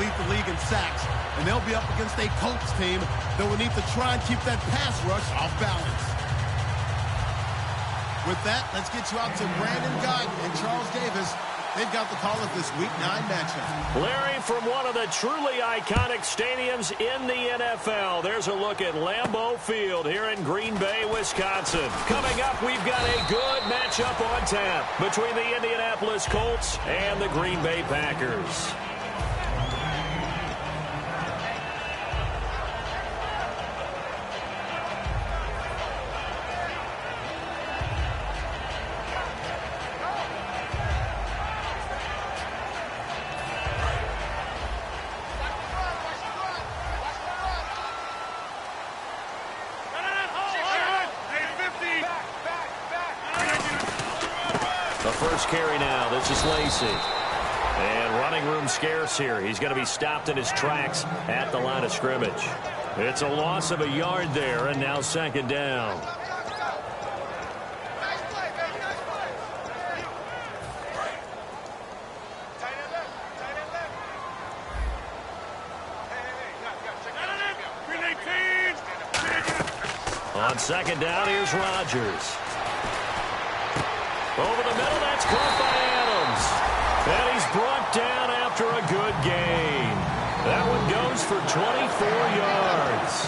lead the league in sacks, and they'll be up against a Colts team that will need to try and keep that pass rush off balance. With that, let's get you out to Brandon Guyton and Charles Davis. They've got the call of this Week 9 matchup. Larry, from one of the truly iconic stadiums in the NFL, there's a look at Lambeau Field here in Green Bay, Wisconsin. Coming up, we've got a good matchup on tap between the Indianapolis Colts and the Green Bay Packers. First carry now. This is Lacy. And running room scarce here. He's going to be stopped in his tracks at the line of scrimmage. It's a loss of a yard there, and now second down. On second down, here's Rodgers. Over the middle, that's caught by Adams. And he's brought down after a good gain. That one goes for 24 yards.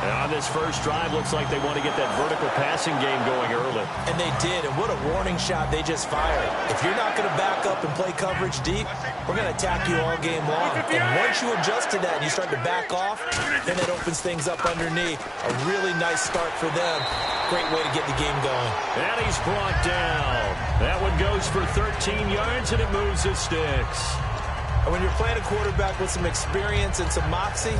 And on this first drive, looks like they want to get that vertical passing game going early. And they did, and what a warning shot they just fired. If you're not going to back up and play coverage deep, we're going to attack you all game long. And once you adjust to that and you start to back off, then it opens things up underneath. A really nice start for them. Great way to get the game going. And he's brought down. That one goes for 13 yards, and it moves his sticks. And when you're playing a quarterback with some experience and some moxie,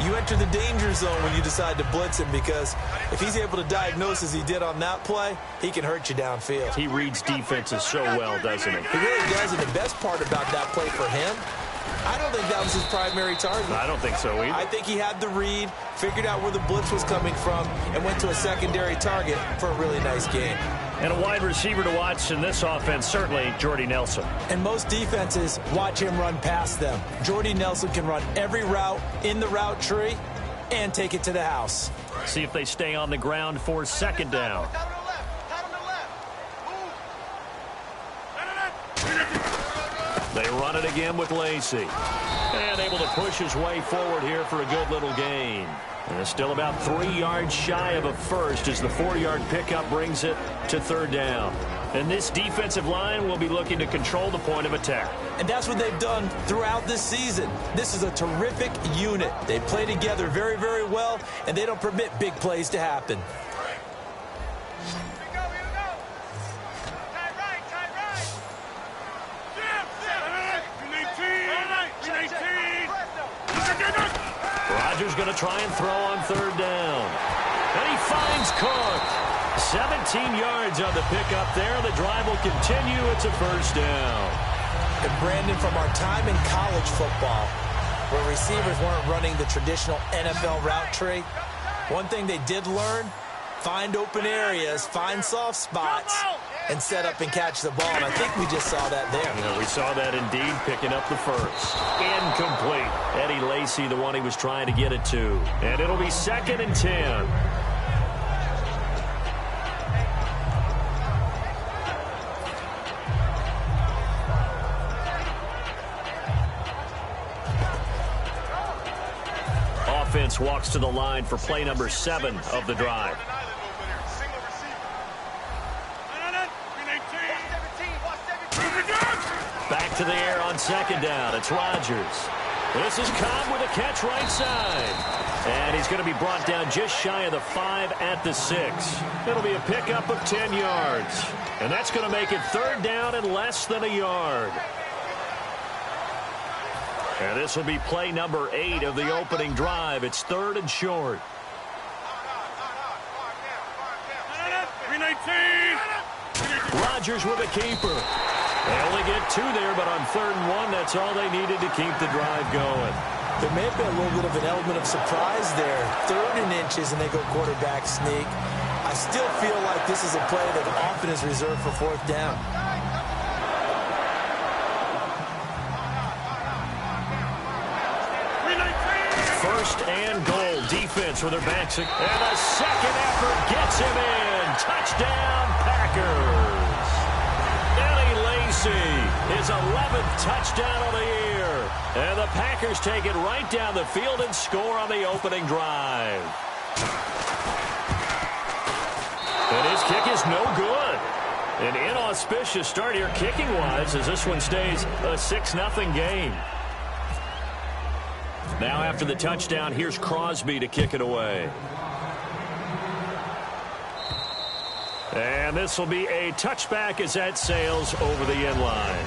you enter the danger zone when you decide to blitz him, because if he's able to diagnose as he did on that play, he can hurt you downfield. He reads defenses so well, doesn't he? He really does, and the best part about that play for him, I don't think that was his primary target. I don't think so either. I think he had the read, figured out where the blitz was coming from, and went to a secondary target for a really nice game. And a wide receiver to watch in this offense, certainly Jordy Nelson. And most defenses watch him run past them. Jordy Nelson can run every route in the route tree and take it to the house. See if they stay on the ground for second down. They run it again with Lacy. And able to push his way forward here for a good little gain. And still about 3 yards shy of a first as the 4-yard pickup brings it to third down. And this defensive line will be looking to control the point of attack. And that's what they've done throughout this season. This is a terrific unit. They play together very, very well, and they don't permit big plays to happen. Rodgers going to try and throw on third down. And he finds Cook. 17 yards on the pickup there. The drive will continue. It's a first down. And Brandon, from our time in college football, where receivers weren't running the traditional NFL route tree, one thing they did learn, find open areas, find soft spots, and set up and catch the ball. And I think we just saw that there. Yeah, we saw that indeed, picking up the first. Incomplete. Eddie Lacy, the one he was trying to get it to. And it'll be 2nd and 10. Offense walks to the line for play number 7 of the drive. Back to the air on second down. It's Rodgers. This is Cobb with a catch right side. And he's going to be brought down just shy of the 5 at the 6. It'll be a pickup of 10 yards. And that's going to make it third down and less than a yard. And this will be play number 8 of the opening drive. It's 3rd and short. Rodgers with a keeper. They only get 2 there, but on 3rd and 1, that's all they needed to keep the drive going. There may have been a little bit of an element of surprise there. 3rd and inches, and they go quarterback sneak. I still feel like this is a play that often is reserved for 4th down. first and goal. Defense with their backs. And a second effort gets him in. Touchdown, Packers. Eddie Lacy, his 11th touchdown of the year. And the Packers take it right down the field and score on the opening drive. And his kick is no good. An inauspicious start here kicking-wise as this one stays a 6-0 game. Now after the touchdown, here's Crosby to kick it away. And this will be a touchback as that sails over the end line.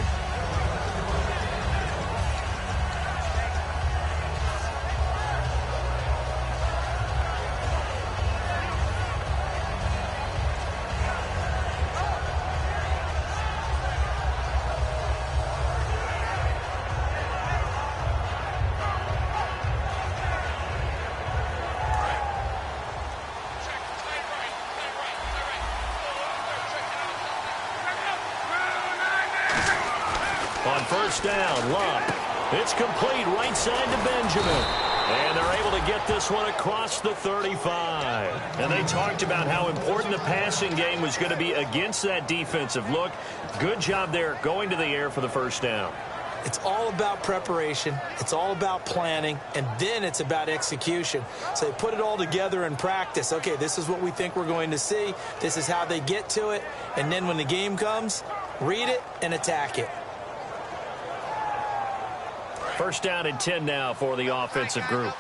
On first down, Luck. It's complete right side to Benjamin. And they're able to get this one across the 35. And they talked about how important the passing game was going to be against that defensive look. Good job there going to the air for the first down. It's all about preparation. It's all about planning. And then it's about execution. So they put it all together in practice. Okay, this is what we think we're going to see. This is how they get to it. And then when the game comes, read it and attack it. First down and 10 now for the offensive group.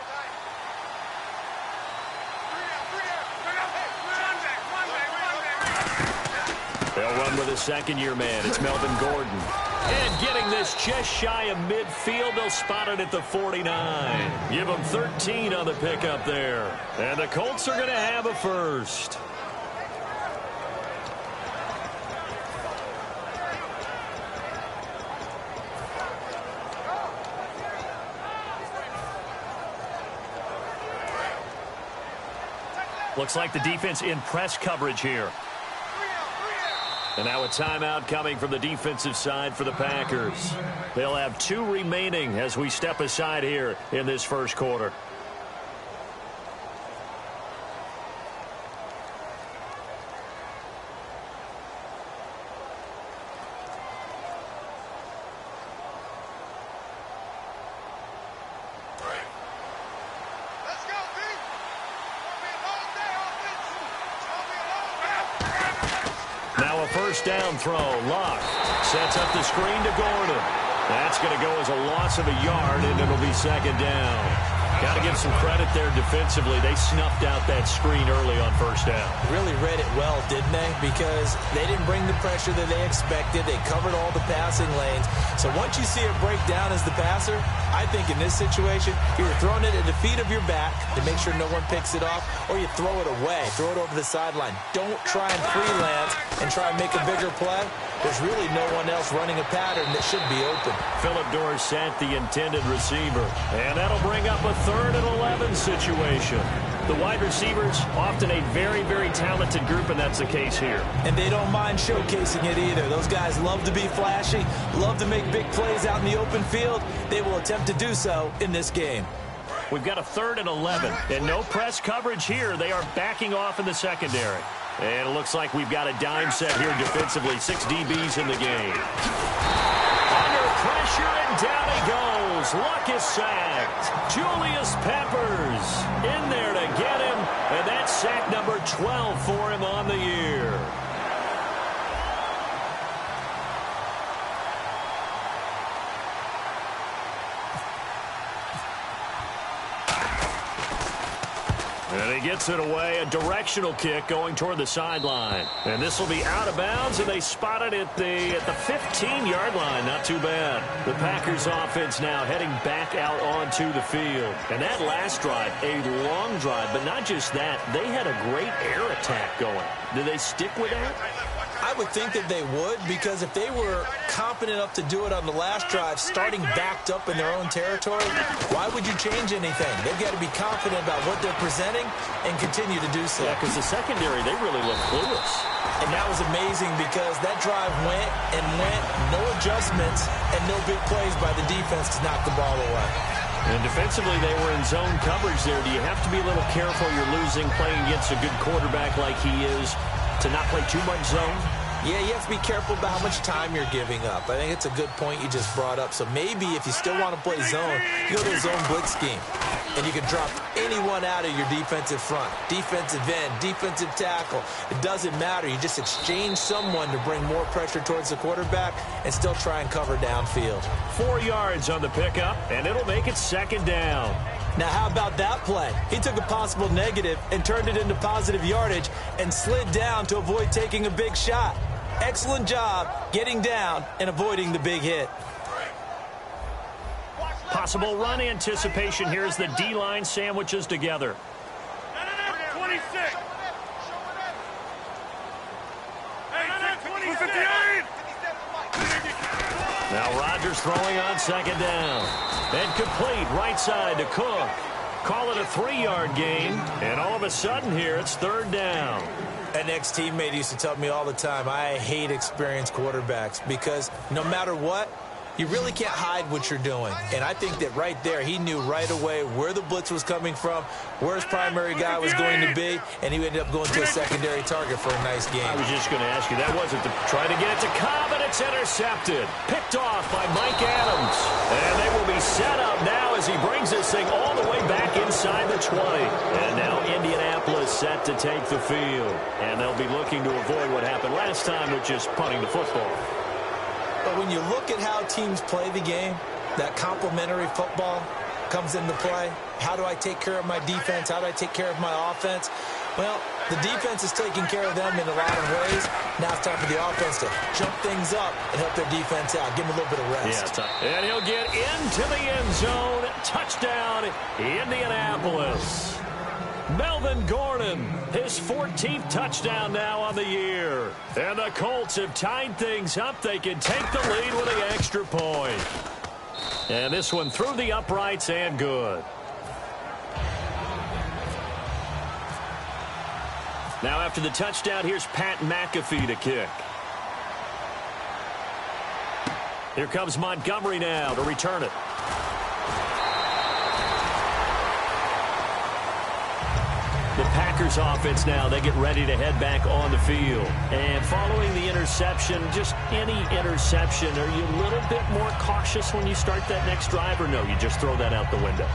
They'll run with a second-year man. It's Melvin Gordon. And getting this just shy of midfield, they'll spot it at the 49. Give them 13 on the pickup there. And the Colts are going to have a first. Looks like the defense in press coverage here. And now a timeout coming from the defensive side for the Packers. They'll have 2 remaining as we step aside here in this first quarter. Now a first down throw. Luck sets up the screen to Gordon. That's going to go as a loss of a yard, and it'll be second down. Got to give some credit there defensively. They snuffed out that screen early on first down. Really read it well, didn't they? Because they didn't bring the pressure that they expected. They covered all the passing lanes. So once you see it break down as the passer, I think in this situation, you're throwing it at the feet of your back to make sure no one picks it off, or you throw it away, throw it over the sideline. Don't try and freelance and try and make a bigger play. There's really no one else running a pattern that should be open. Philip Dorsett, the intended receiver. And that'll bring up a 3rd and 11 situation. The wide receivers, often a very, very talented group, and that's the case here. And they don't mind showcasing it either. Those guys love to be flashy, love to make big plays out in the open field. They will attempt to do so in this game. We've got a 3rd and 11, and no press coverage here. They are backing off in the secondary. And it looks like we've got a dime set here defensively. 6 DBs in the game. Under pressure, and down he goes. Luck is sacked. Julius Peppers in there to get him. And that's sack number 12 for him on the year. And he gets it away, a directional kick going toward the sideline. And this will be out of bounds, and they spot it at the 15-yard line. Not too bad. The Packers offense now heading back out onto the field. And that last drive, a long drive, but not just that. They had a great air attack going. Do they stick with that? I would think that they would, because if they were confident enough to do it on the last drive, starting backed up in their own territory, why would you change anything? They've got to be confident about what they're presenting and continue to do so. Yeah, because the secondary, they really look clueless. And that was amazing because that drive went and went, no adjustments, and no big plays by the defense to knock the ball away. And defensively, they were in zone coverage there. Do you have to be a little careful you're losing playing against a good quarterback like he is to not play too much zone? Yeah, you have to be careful about how much time you're giving up. I think it's a good point you just brought up. So maybe if you still want to play zone, you go to a zone blitz scheme. And you can drop anyone out of your defensive front. Defensive end, defensive tackle. It doesn't matter. You just exchange someone to bring more pressure towards the quarterback and still try and cover downfield. 4 yards on the pickup, and it'll make it 2nd down. Now, how about that play? He took a possible negative and turned it into positive yardage and slid down to avoid taking a big shot. Excellent job getting down and avoiding the big hit. Possible run anticipation here as the D-line sandwiches together. 26. Now Rodgers throwing on 2nd down. And complete right side to Cook. Call it a 3-yard gain. And all of a sudden here, it's 3rd down. An ex-teammate used to tell me all the time, I hate experienced quarterbacks because no matter what, you really can't hide what you're doing. And I think that right there, he knew right away where the blitz was coming from, where his primary guy was going to be, and he ended up going to a secondary target for a nice game. I was just going to ask you, that wasn't the try to get it to Cobb, and it's intercepted. Picked off by Mike Adams. And they will be set up now as he brings this thing all the way back inside the 20. And now Indianapolis set to take the field. And they'll be looking to avoid what happened last time, which is punting the football. But when you look at how teams play the game, that complementary football comes into play. How do I take care of my defense? How do I take care of my offense? Well, the defense is taking care of them in a lot of ways. Now it's time for the offense to jump things up and help their defense out. Give them a little bit of rest. Yeah, and he'll get into the end zone. Touchdown, Indianapolis. Melvin Gordon, his 14th touchdown now on the year. And the Colts have tied things up. They can take the lead with an extra point. And this one through the uprights and good. Now after the touchdown, here's Pat McAfee to kick. Here comes Montgomery now to return it. The Packers offense now, they get ready to head back on the field. And following the interception, just any interception, are you a little bit more cautious when you start that next drive, or no, you just throw that out the window?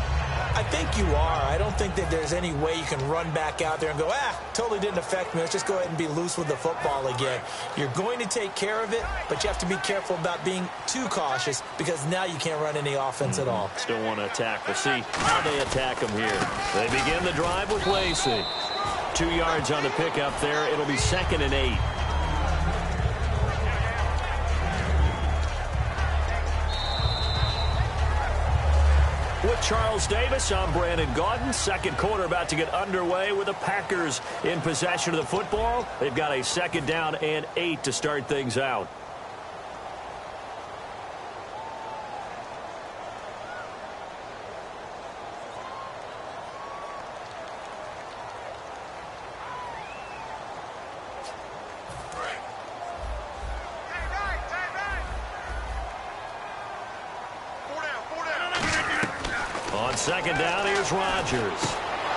I think you are. I don't think that there's any way you can run back out there and go, totally didn't affect me. Let's just go ahead and be loose with the football again. You're going to take care of it, but you have to be careful about being too cautious because now you can't run any offense at all. Still want to attack. We'll see how they attack them here. They begin the drive with Lacey. 2 yards on the pickup there. It'll be 2nd and 8. With Charles Davis, I'm Brandon Gaudin. Second quarter about to get underway with the Packers in possession of the football. They've got a 2nd down and 8 to start things out. On 2nd down, here's Rodgers.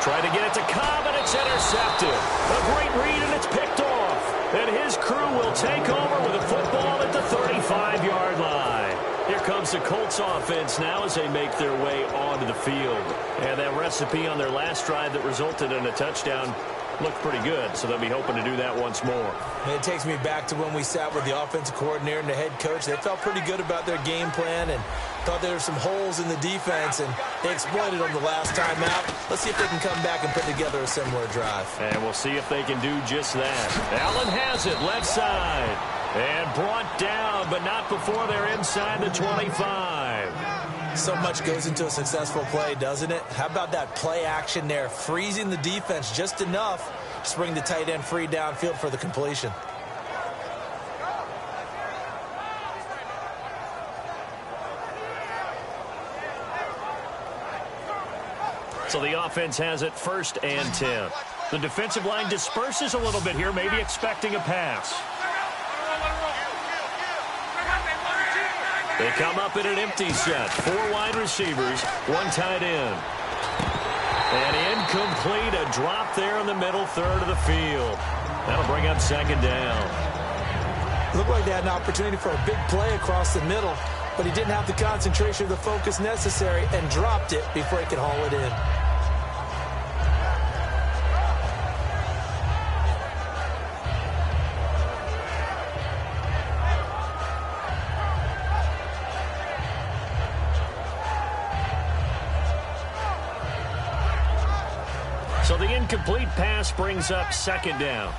Try to get it to Cobb, and it's intercepted. A great read, and it's picked off. And his crew will take over with a football at the 35-yard line. Here comes the Colts offense now as they make their way onto the field. And that recipe on their last drive that resulted in a touchdown looked pretty good, so they'll be hoping to do that once more. And it takes me back to when we sat with the offensive coordinator and the head coach. They felt pretty good about their game plan and thought there were some holes in the defense, and they exploited them the last time out. Let's see if they can come back and put together a similar drive. And we'll see if they can do just that. Allen has it, left side. And brought down, but not before they're inside the 25. So much goes into a successful play, doesn't it? How about that play action there, freezing the defense just enough to bring the tight end free downfield for the completion. So the offense has it 1st and 10. The defensive line disperses a little bit here, maybe expecting a pass. They come up in an empty set. 4 wide receivers, 1 tight end. And incomplete, a drop there in the middle third of the field. That'll bring up 2nd down. Looked like they had an opportunity for a big play across the middle, but he didn't have the concentration or the focus necessary and dropped it before he could haul it in. So the incomplete pass brings up 2nd down.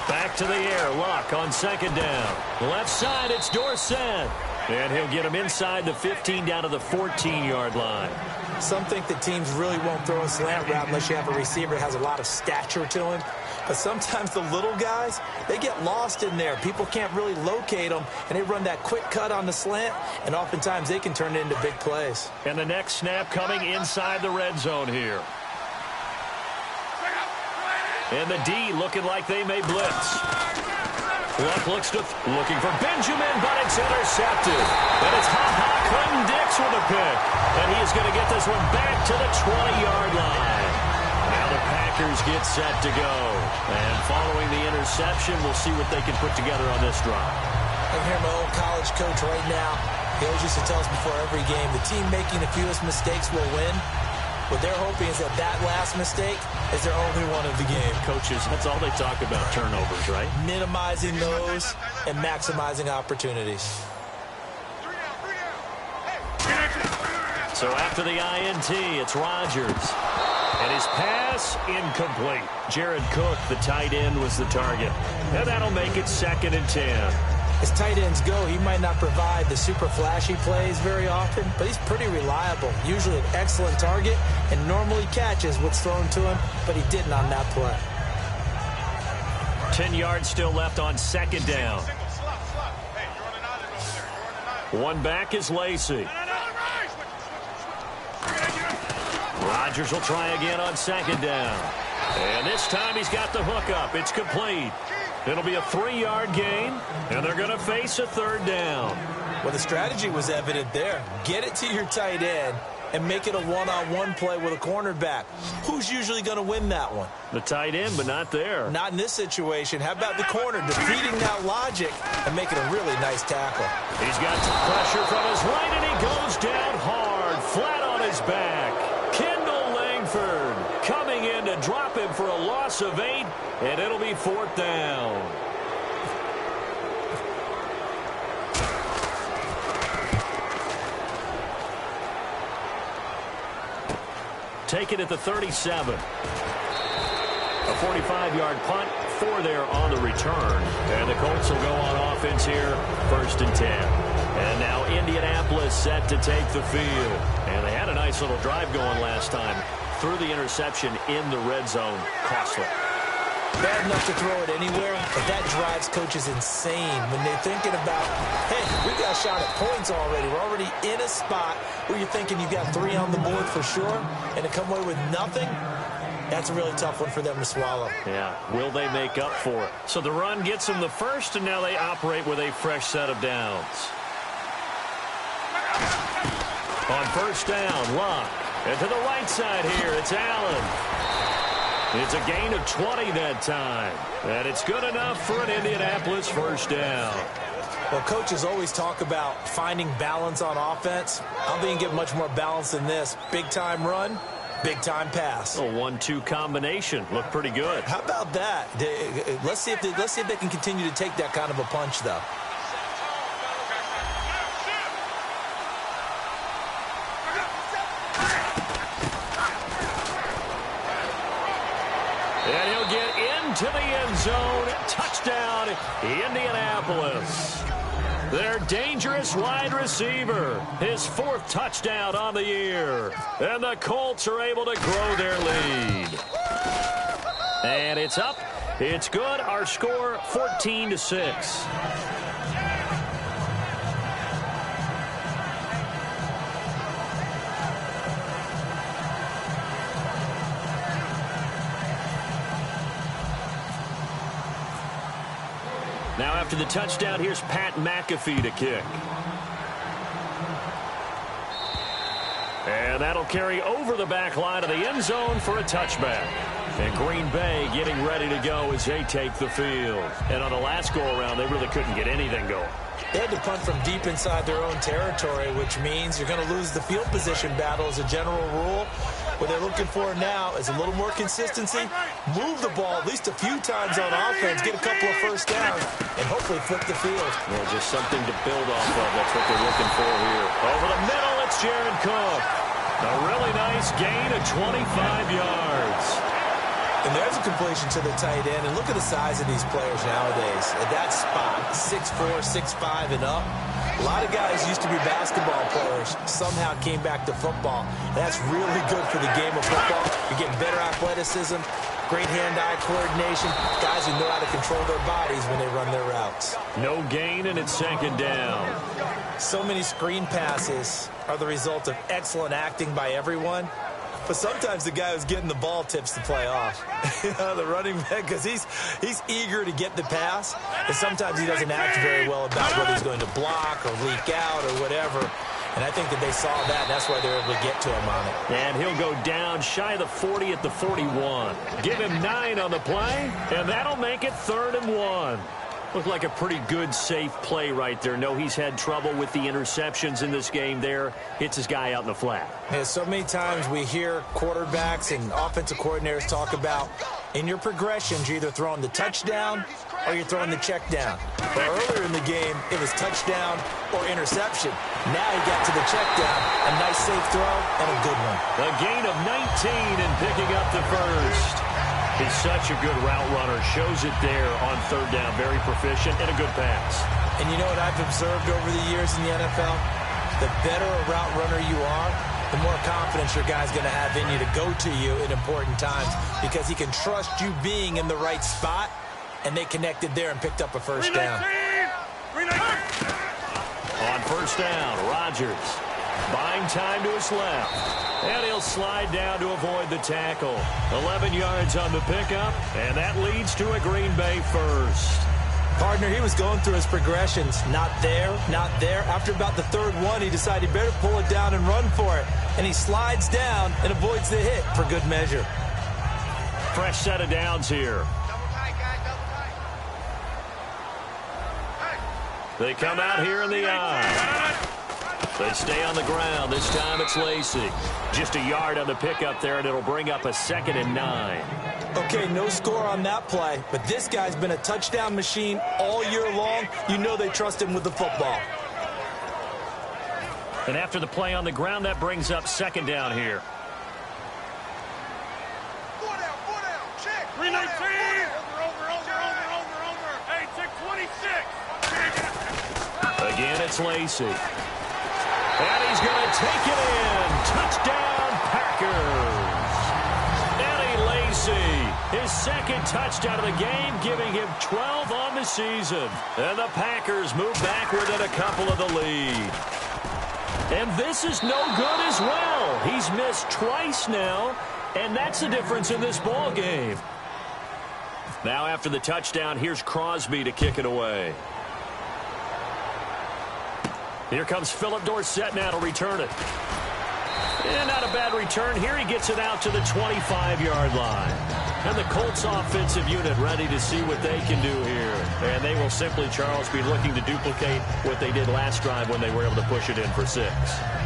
Back to the air. Luck on 2nd down. Left side, it's Dorsett. And he'll get him inside the 15 down to the 14-yard line. Some think that teams really won't throw a slant route unless you have a receiver that has a lot of stature to him. But sometimes the little guys, they get lost in there. People can't really locate them, and they run that quick cut on the slant, and oftentimes they can turn it into big plays. And the next snap coming inside the red zone here. And the D looking like they may blitz. Luck looking for Benjamin, but it's intercepted. And it's Ha-Ha Clinton-Dix with a pick. And he is going to get this one back to the 20-yard line. Now the Packers get set to go. And following the interception, we'll see what they can put together on this drive. I'm hearing my old college coach right now. He always used to tell us before every game, the team making the fewest mistakes will win. What they're hoping is that that last mistake is their only one of the game. Coaches, that's all they talk about, turnovers, right? Minimizing those and maximizing opportunities. So after the INT, it's Rodgers. And his pass, incomplete. Jared Cook, the tight end, was the target. And that'll make it 2nd and 10. As tight ends go, he might not provide the super flashy plays very often, but he's pretty reliable. Usually an excellent target and normally catches what's thrown to him, but he didn't on that play. 10 yards still left on 2nd down. One back is Lacey. Rodgers will try again on 2nd down. And this time he's got the hook up. It's complete. It'll be a 3-yard gain, and they're going to face a 3rd down. Well, the strategy was evident there. Get it to your tight end and make it a one-on-one play with a cornerback. Who's usually going to win that one? The tight end, but not there. Not in this situation. How about the corner defeating that logic and making a really nice tackle? He's got pressure from his right, and he goes down hard, flat on his back. Kendall Langford coming in to drop him for a loss of 8, and it'll be 4th down. Take it at the 37. A 45-yard punt, 4 there on the return. And the Colts will go on offense here, 1st and 10. And now Indianapolis set to take the field. And they had a nice little drive going last time. Threw the interception in the red zone. Costly. Bad enough to throw it anywhere, but that drives coaches insane when they're thinking about, hey, we got a shot at points already. We're already in a spot where you're thinking you got 3 on the board for sure, and to come away with nothing, that's a really tough one for them to swallow. Yeah, will they make up for it? So the run gets them the first, and now they operate with a fresh set of downs. On 1st down, Luck. And to the right side here, it's Allen. It's a gain of 20 that time. And it's good enough for an Indianapolis 1st down. Well, coaches always talk about finding balance on offense. I don't think you get much more balance than this. Big-time run, big-time pass. A 1-2 combination. Looked pretty good. How about that? Let's see if they can continue to take that kind of a punch, though. And he'll get into the end zone. Touchdown, Indianapolis. Their dangerous wide receiver. His 4th touchdown on the year. And the Colts are able to grow their lead. And it's up. It's good. Our score, 14-6. Now after the touchdown, here's Pat McAfee to kick. And that'll carry over the back line of the end zone for a touchback. And Green Bay getting ready to go as they take the field. And on the last go-around, they really couldn't get anything going. They had to punt from deep inside their own territory, which means you're going to lose the field position battle as a general rule. What they're looking for now is a little more consistency, move the ball at least a few times on offense, get a couple of first downs, and hopefully flip the field. Yeah, just something to build off of. That's what they're looking for here. Over the middle, it's Jared Cook. A really nice gain of 25 yards. And there's a completion to the tight end. And look at the size of these players nowadays. At that spot, 6'4", 6'5", and up. A lot of guys used to be basketball players, somehow came back to football. And that's really good for the game of football. You're getting better athleticism, great hand-eye coordination, guys who know how to control their bodies when they run their routes. No gain, and it's second down. So many screen passes are the result of excellent acting by everyone. But sometimes the guy who's getting the ball tips the play off. The running back, because he's eager to get the pass, and sometimes he doesn't act very well about whether he's going to block or leak out or whatever. And I think that they saw that, and that's why they were able to get to him on it. And he'll go down shy of the 40 at the 41. Give him 9 on the play, and that'll make it 3rd and 1. Looked like a pretty good, safe play right there. No, he's had trouble with the interceptions in this game there. Hits his guy out in the flat. Yeah, so many times we hear quarterbacks and offensive coordinators talk about in your progressions, you're either throwing the touchdown or you're throwing the check down. But earlier in the game, it was touchdown or interception. Now he got to the check down. A nice, safe throw and a good one. A gain of 19 and picking up the first. He's such a good route runner. Shows it there on 3rd down. Very proficient and a good pass. And you know what I've observed over the years in the NFL? The better a route runner you are, the more confidence your guy's going to have in you to go to you in important times because he can trust you being in the right spot, and they connected there and picked up a first down. On 1st down, Rodgers buying time to his left. And he'll slide down to avoid the tackle. 11 yards on the pickup, and that leads to a Green Bay first. Partner, he was going through his progressions. Not there, not there. After about the 3rd one, he decided he better pull it down and run for it. And he slides down and avoids the hit for good measure. Fresh set of downs here. They come out here in the eye. They stay on the ground. This time it's Lacy. Just a yard on the pickup there, and it'll bring up a 2nd and 9. Okay, no score on that play, but this guy's been a touchdown machine all year long. You know they trust him with the football. And after the play on the ground, that brings up 2nd down here. 4 down, check. 319. Over. Hey, check 26. Again, it's Lacy. And he's going to take it in. Touchdown, Packers. Eddie Lacy, his 2nd touchdown of the game, giving him 12 on the season. And the Packers move back within a couple of the lead. And this is no good as well. He's missed twice now, and that's the difference in this ball game. Now after the touchdown, here's Crosby to kick it away. Here comes Philip Dorsett now to return it. And not a bad return. Here he gets it out to the 25-yard line. And the Colts offensive unit ready to see what they can do here. And they will simply, Charles, be looking to duplicate what they did last drive when they were able to push it in for 6.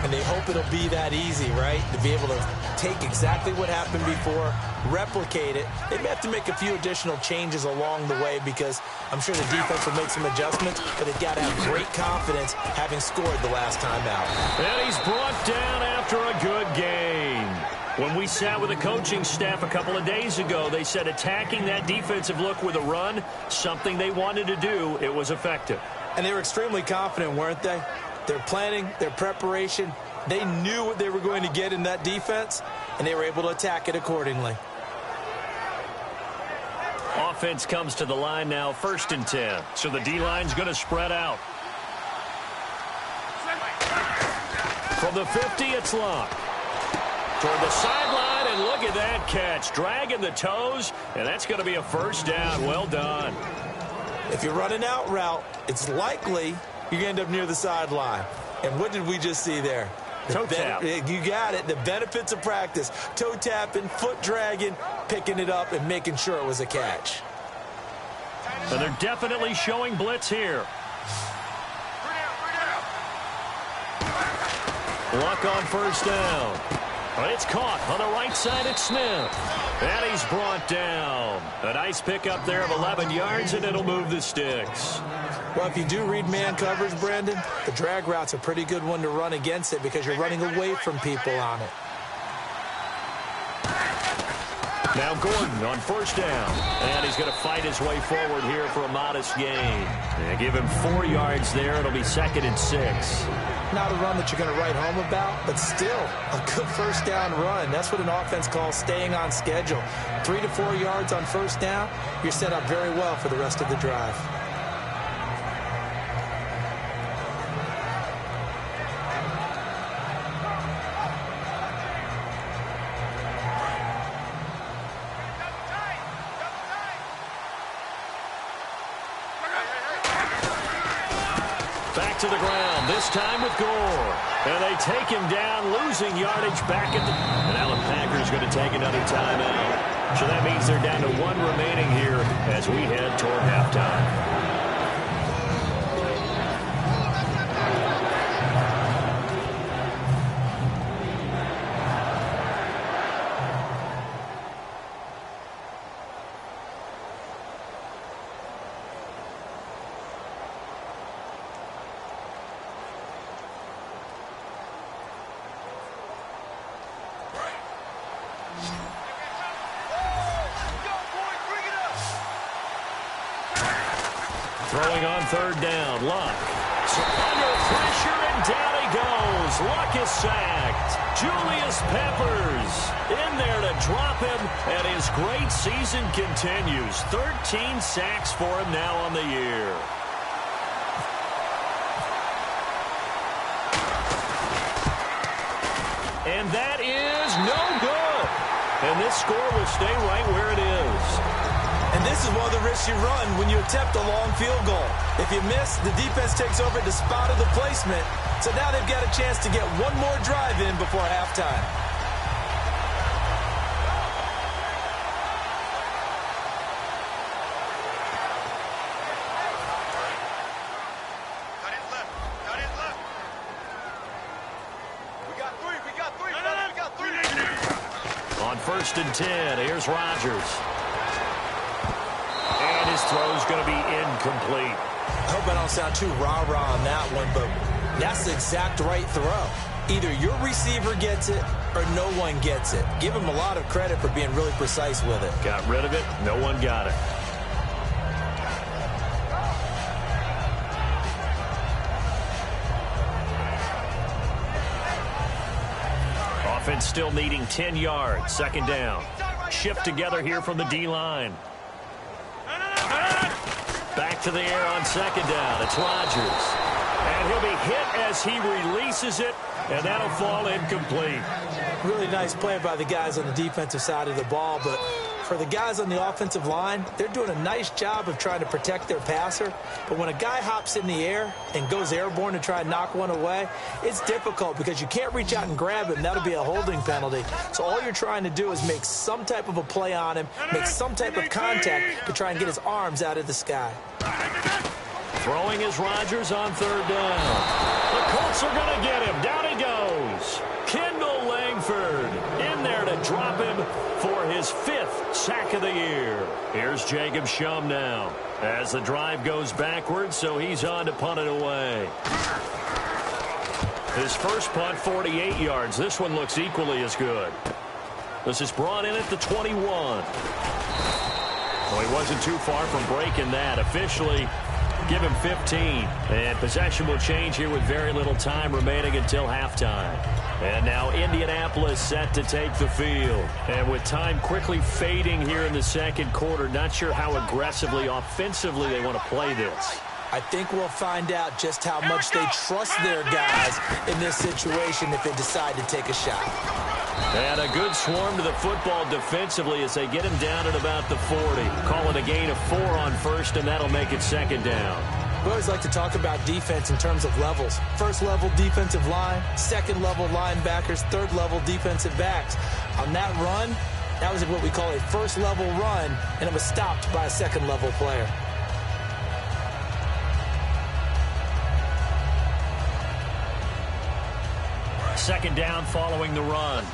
And they hope it'll be that easy, right? To be able to take exactly what happened before, replicate it. They may have to make a few additional changes along the way because I'm sure the defense will make some adjustments, but they've got to have great confidence having scored the last time out. And he's brought down after a good game. When we sat with the coaching staff a couple of days ago, they said attacking that defensive look with a run, something they wanted to do, it was effective. And they were extremely confident, weren't they? Their planning, their preparation, they knew what they were going to get in that defense, and they were able to attack it accordingly. Offense comes to the line now, 1st and 10. So the D-line's going to spread out. From the 50, it's Locke. Toward the sideline, and look at that catch. Dragging the toes, and that's going to be a 1st down. Well done. If you run an out route, it's likely you're going to end up near the sideline. And what did we just see there? Toe tap. You got it. The benefits of practice. Toe tapping, foot dragging, picking it up, and making sure it was a catch. And they're definitely showing blitz here. Luck on first down. But it's caught on the right side at Smith. And he's brought down. A nice pickup there of 11 yards, and it'll move the sticks. Well, if you do read man coverage, Brandon, the drag route's a pretty good one to run against it because you're running away from people on it. Now Gordon on first down. And he's going to fight his way forward here for a modest gain. And give him 4 yards there. It'll be 2nd and 6. Not a run that you're going to write home about, but still a good first down run. That's what an offense calls staying on schedule. 3 to 4 yards on first down, you're set up very well for the rest of the drive. Back to the ground, this time with Gore. And they take him down, losing yardage back at the... And now the Packers going to take another timeout. So that means they're down to 1 remaining here as we head toward halftime. Throwing on third down, Luck. Under pressure, and down he goes. Luck is sacked. Julius Peppers in there to drop him, and his great season continues. 13 sacks for him now on the year. And that is no good. And this score will stay right where it is. And this is one of the risks you run when you attempt a long field goal. If you miss, the defense takes over at the spot of the placement. So now they've got a chance to get one more drive in before halftime. Got it left. We got three. We got 3. On 1st and 10, here's Rodgers. And his throw's going to be incomplete. I hope I don't sound too rah-rah on that one, but that's the exact right throw. Either your receiver gets it or no one gets it. Give him a lot of credit for being really precise with it. Got rid of it. No one got it. Offense still needing 10 yards. 2nd down. Shift together here from the D-line. Back to the air on 2nd down. It's Rodgers. And he'll be hit as he releases it, and that'll fall incomplete. Really nice play by the guys on the defensive side of the ball, but for the guys on the offensive line, they're doing a nice job of trying to protect their passer. But when a guy hops in the air and goes airborne to try and knock one away, it's difficult because you can't reach out and grab him. That'll be a holding penalty. So all you're trying to do is make some type of a play on him, make some type of contact to try and get his arms out of the sky. Throwing is Rodgers on 3rd down. The Colts are going to get him. Down he goes. Kendall Langford in there to drop him for his 5th sack of the year. Here's Jacob Shum now as the drive goes backwards, so he's on to punt it away. His first punt, 48 yards. This one looks equally as good. This is brought in at the 21. Well, he wasn't too far from breaking that. Officially, give him 15. And possession will change here with very little time remaining until halftime. And now Indianapolis set to take the field. And with time quickly fading here in the 2nd quarter, not sure how aggressively, offensively they want to play this. I think we'll find out just how much they trust their guys in this situation if they decide to take a shot. And a good swarm to the football defensively as they get him down at about the 40. Call it a gain of 4 on first, and that'll make it second down. We always like to talk about defense in terms of levels. First level defensive line, second level linebackers, third level defensive backs. On that run, that was what we call a first level run, and it was stopped by a second level player. Second down following the run.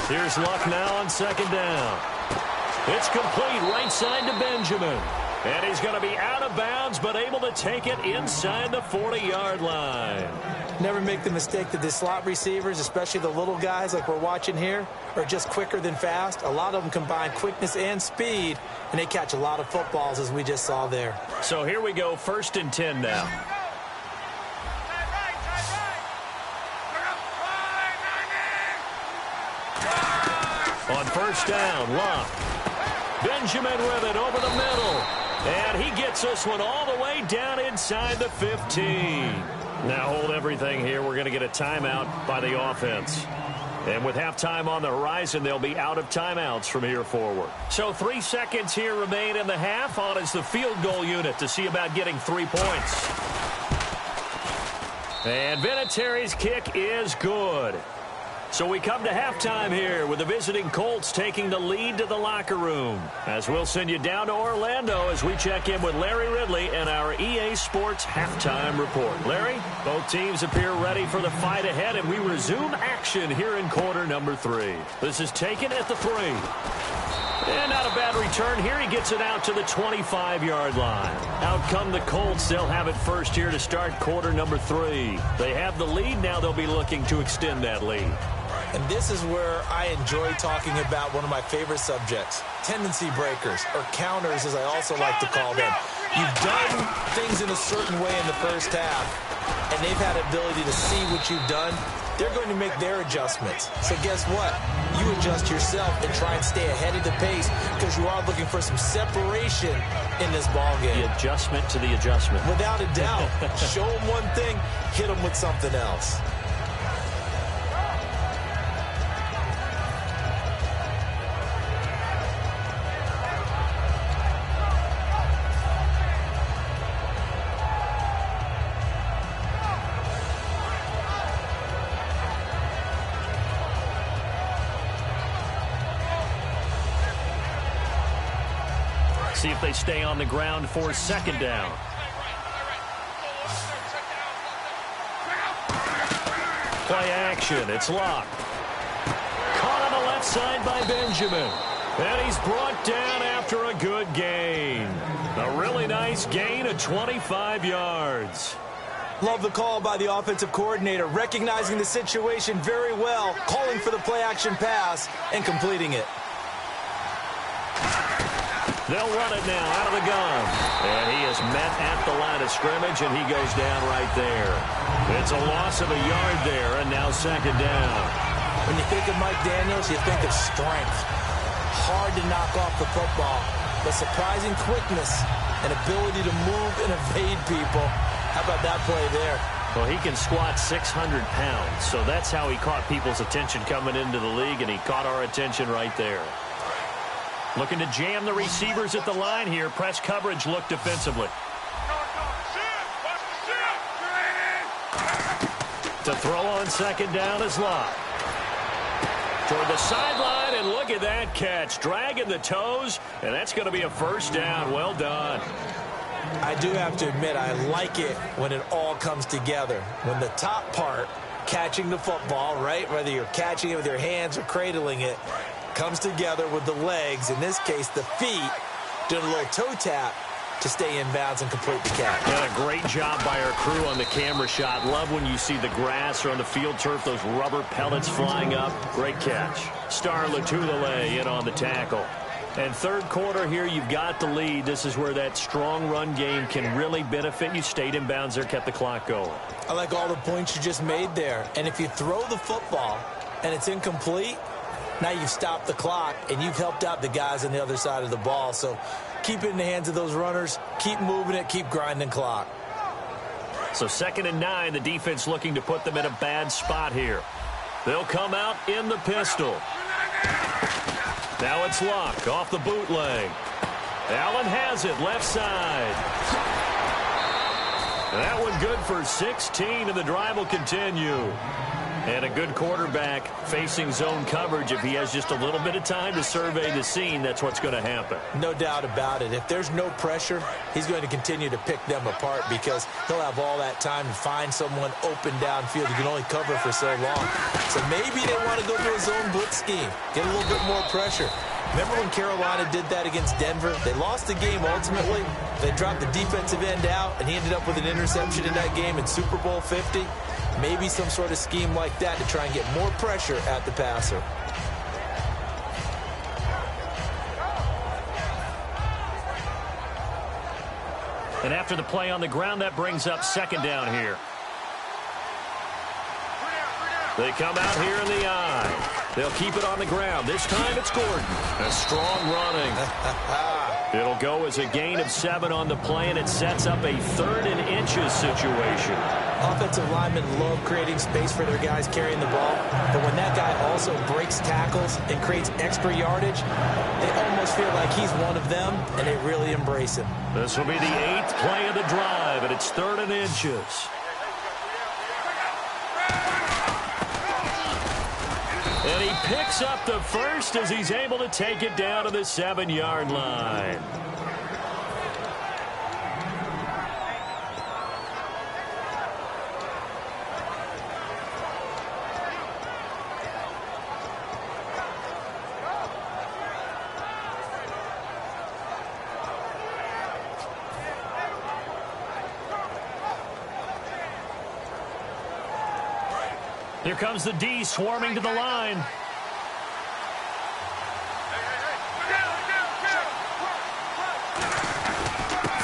Here's Luck now on second down. It's complete right side to Benjamin. And he's going to be out of bounds, but able to take it inside the 40-yard line. Never make the mistake that the slot receivers, especially the little guys like we're watching here, are just quicker than fast. A lot of them combine quickness and speed, and they catch a lot of footballs, as we just saw there. So here we go, 1st and 10 now. On first down, Luck. Benjamin with it over the middle. And he gets this one all the way down inside the 15. Now hold everything here. We're going to get a timeout by the offense. And with halftime on the horizon, they'll be out of timeouts from here forward. So 3 seconds here remain in the half. On is the field goal unit to see about getting 3 points. And Vinatieri's kick is good. So we come to halftime here with the visiting Colts taking the lead to the locker room. As we'll send you down to Orlando as we check in with Larry Ridley and our EA Sports halftime report. Larry, both teams appear ready for the fight ahead, and we resume action here in quarter number 3. This is taken at the 3. And not a bad return here. He gets it out to the 25-yard line. Out come the Colts. They'll have it first here to start quarter number 3. They have the lead. Now they'll be looking to extend that lead. And this is where I enjoy talking about one of my favorite subjects, tendency breakers, or counters as I also like to call them. You've done things in a certain way in the first half, and they've had ability to see what you've done. They're going to make their adjustments. So guess what? You adjust yourself and try and stay ahead of the pace because you are looking for some separation in this ball game. The adjustment to the adjustment. Without a doubt. Show them one thing, hit them with something else. See if they stay on the ground for second down. Play action. It's Luck. Caught on the left side by Benjamin. And he's brought down after a good gain. A really nice gain of 25 yards. Love the call by the offensive coordinator, recognizing the situation very well, calling for the play-action pass, and completing it. They'll run it now out of the gun. And he is met at the line of scrimmage, and he goes down right there. It's a loss of a yard there, and now second down. When you think of Mike Daniels, you think of strength. Hard to knock off the football, but surprising quickness and ability to move and evade people. How about that play there? Well, he can squat 600 pounds, so that's how he caught people's attention coming into the league, and he caught our attention right there. Looking to jam the receivers at the line here. Press coverage look defensively. To throw on second down is Luck. Toward the sideline, and look at that catch. Dragging the toes, and that's going to be a first down. Well done. I do have to admit, I like it when it all comes together. When the top part, catching the football, right, whether you're catching it with your hands or cradling it, comes together with the legs, in this case the feet, doing a little toe tap to stay in bounds and complete the catch. And a great job by our crew on the camera shot. Love when you see the grass or on the field turf, those rubber pellets flying up. Great catch. Star Latulele in on the tackle. And third quarter here, you've got the lead. This is where that strong run game can really benefit you. Stayed in bounds there, kept the clock going. I like all the points you just made there. And if you throw the football and it's incomplete, now you've stopped the clock, and you've helped out the guys on the other side of the ball. So keep it in the hands of those runners. Keep moving it. Keep grinding clock. So 2nd and 9, the defense looking to put them in a bad spot here. They'll come out in the pistol. Now it's Luck off the bootleg. Allen has it, left side. That one good for 16, and the drive will continue. And a good quarterback facing zone coverage. If he has just a little bit of time to survey the scene, that's what's going to happen. No doubt about it. If there's no pressure, he's going to continue to pick them apart because he'll have all that time to find someone open downfield. You can only cover for so long. So maybe they want to go to a zone blitz scheme, get a little bit more pressure. Remember when Carolina did that against Denver? They lost the game ultimately. They dropped the defensive end out, and he ended up with an interception in that game in Super Bowl 50. Maybe some sort of scheme like that to try and get more pressure at the passer. And after the play on the ground, that brings up 2nd down here. They come out here in the eye. They'll keep it on the ground. This time it's Gordon. A strong running. It'll go as a gain of 7 on the play, and it sets up a 3rd and inches situation. Offensive linemen love creating space for their guys carrying the ball, but when that guy also breaks tackles and creates extra yardage, they almost feel like he's one of them, and they really embrace him. This will be the 8th play of the drive, and it's 3rd and inches. And he picks up the first as he's able to take it down to the 7-yard line. Here comes the D swarming to the line.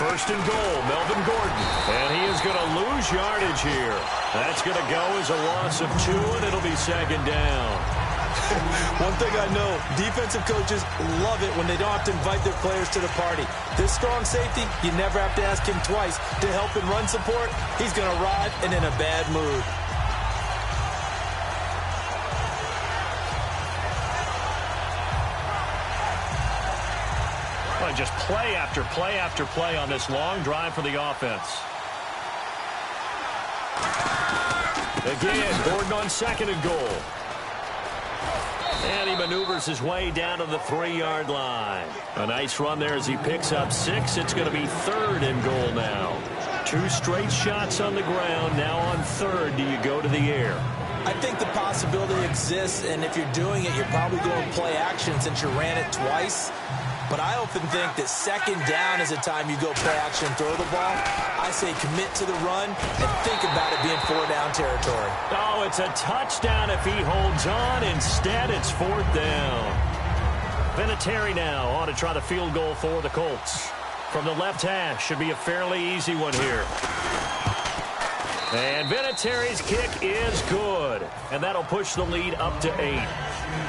First and goal, Melvin Gordon. And he is going to lose yardage here. That's going to go as a loss of 2, and it'll be 2nd down. One thing I know, defensive coaches love it when they don't have to invite their players to the party. This strong safety, you never have to ask him twice to help in run support. He's going to ride and in a bad mood. Just play after play after play on this long drive for the offense. Again, Gordon on 2nd and goal. And he maneuvers his way down to the 3-yard line. A nice run there as he picks up 6. It's going to be 3rd and goal now. 2 straight shots on the ground. Now on 3rd, do you go to the air? I think the possibility exists, and if you're doing it, you're probably going play action since you ran it twice. But I often think that 2nd down is a time you go play action and throw the ball. I say commit to the run and think about it being 4-down territory. Oh, it's a touchdown if he holds on. Instead, it's 4th down. Vinatieri now on to try the field goal for the Colts. From the left hash, should be a fairly easy one here. And Vinatieri's kick is good. And that'll push the lead up to 8.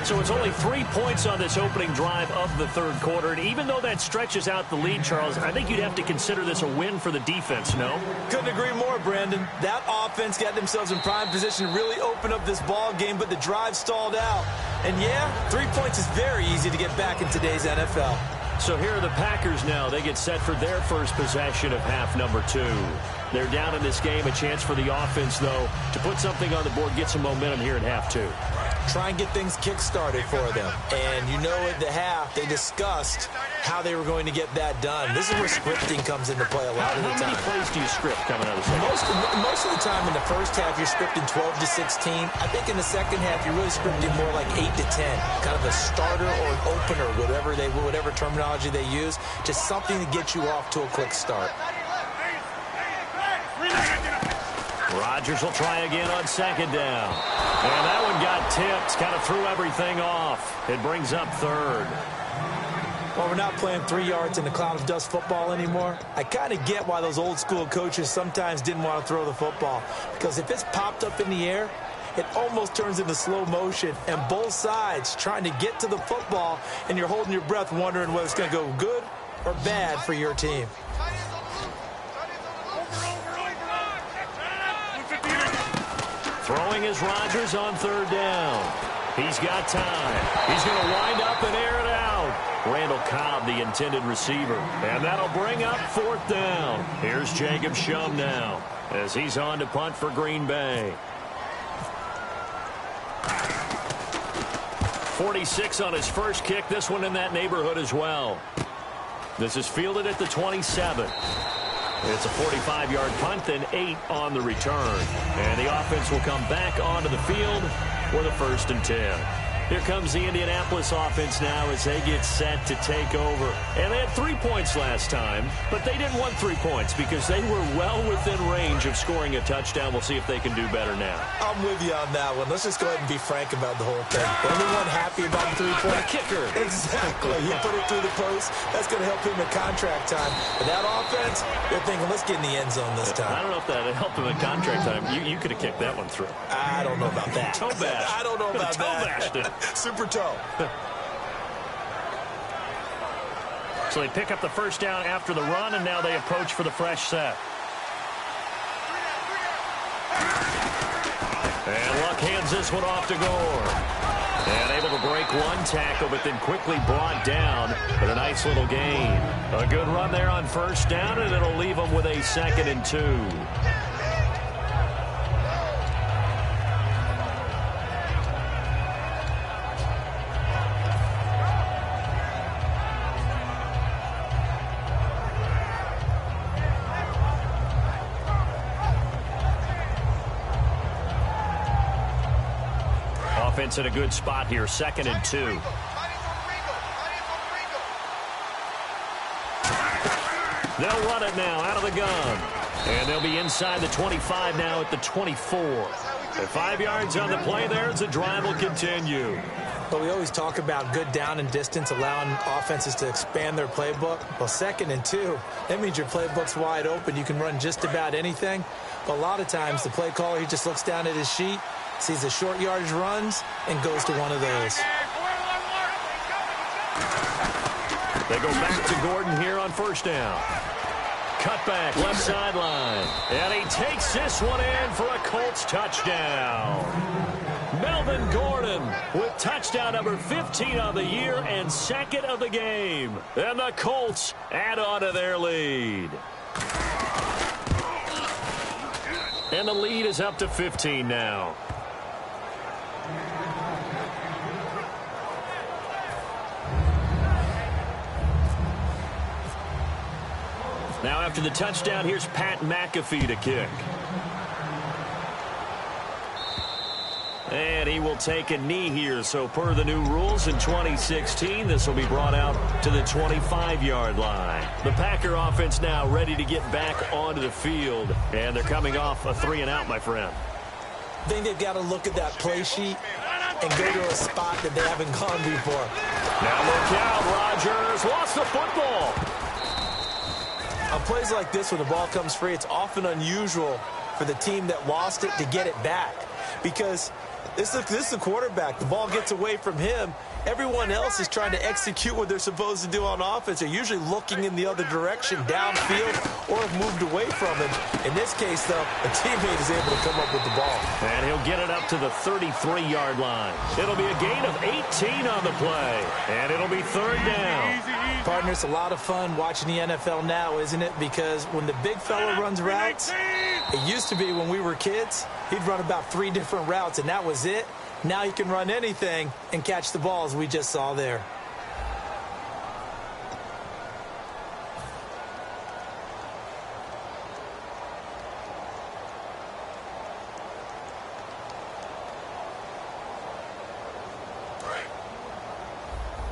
So it's only 3 points on this opening drive of the 3rd quarter. And even though that stretches out the lead, Charles, I think you'd have to consider this a win for the defense, no? Couldn't agree more, Brandon. That offense got themselves in prime position to really open up this ball game, but the drive stalled out. And yeah, 3 points is very easy to get back in today's NFL. So here are the Packers now. They get set for their first possession of half number 2. They're down in this game. A chance for the offense, though, to put something on the board, get some momentum here in half 2. Try and get things kick-started for them. And you know at the half, they discussed how they were going to get that done. This is where scripting comes into play a lot of the time. How many plays do you script coming out of the second? Most of the time in the first half, you're scripting 12 to 16. I think in the second half, you're really scripting more like 8 to 10. Kind of a starter or an opener, whatever terminology they use. Just something to get you off to a quick start. Rodgers will try again on 2nd down. And that one got tipped. Kind of threw everything off. It brings up 3rd. Well, we're not playing 3 yards in the cloud of dust football anymore. I kind of get why those old school coaches sometimes didn't want to throw the football. Because if it's popped up in the air, it almost turns into slow motion. And both sides trying to get to the football, and you're holding your breath wondering whether it's going to go good or bad for your team. Throwing is Rodgers on third down. He's got time. He's going to wind up and air it out. Randall Cobb, the intended receiver. And that'll bring up fourth down. Here's Jacob Shum now as he's on to punt for Green Bay. 46 on his first kick. This one in that neighborhood as well. This is fielded at the 27. It's a 45-yard punt, then 8 on the return. And the offense will come back onto the field for the 1st and 10. Here comes the Indianapolis offense now as they get set to take over. And they had 3 points last time, but they didn't want 3 points because they were well within range of scoring a touchdown. We'll see if they can do better now. I'm with you on that one. Let's just go ahead and be frank about the whole thing. Anyone happy about the 3-point kicker? Exactly. You put it through the post. That's going to help him in contract time. But that offense, they're thinking, let's get in the end zone this time. I don't know if that helped him in contract time. You could have kicked that one through. I don't know about that. Toe bash. I don't know about toe that. bashed it. Super toe. So they pick up the first down after the run, and now they approach for the fresh set. And Luck hands this one off to Gore. And able to break one tackle, but then quickly brought down. But a nice little gain. A good run there on first down, and it'll leave them with a 2nd and 2. Offense in a good spot here, 2nd and 2. They'll run it now out of the gun. And they'll be inside the 25 now at the 24. At 5 yards on the play there as the drive will continue. But we always talk about good down and distance, allowing offenses to expand their playbook. Well, 2nd and 2, that means your playbook's wide open. You can run just about anything. But a lot of times the play caller, he just looks down at his sheet, sees the short yardage runs, and goes to one of those. They go back to Gordon here on first down. Cutback, left sideline. And he takes this one in for a Colts touchdown. Melvin Gordon with touchdown number 15 of the year and 2nd of the game. And the Colts add on to their lead. And the lead is up to 15 now. Now after the touchdown, here's Pat McAfee to kick. And he will take a knee here. So per the new rules in 2016, this will be brought out to the 25-yard line. The Packer offense now ready to get back onto the field. And they're coming off a 3-and-out, my friend. I think they've got to look at that play sheet and go to a spot that they haven't gone before. Now look out, Rodgers lost the football. On plays like this, when the ball comes free, it's often unusual for the team that lost it to get it back. Because this is the quarterback. The ball gets away from him. Everyone else is trying to execute what they're supposed to do on offense. They're usually looking in the other direction, downfield, or have moved away from him. In this case, though, a teammate is able to come up with the ball. And he'll get it up to the 33-yard line. It'll be a gain of 18 on the play. And it'll be 3rd down. Partner, it's a lot of fun watching the NFL now, isn't it? Because when the big fella runs routes, it used to be when we were kids, he'd run about 3 different routes, and that was it. Now you can run anything and catch the ball, as we just saw there.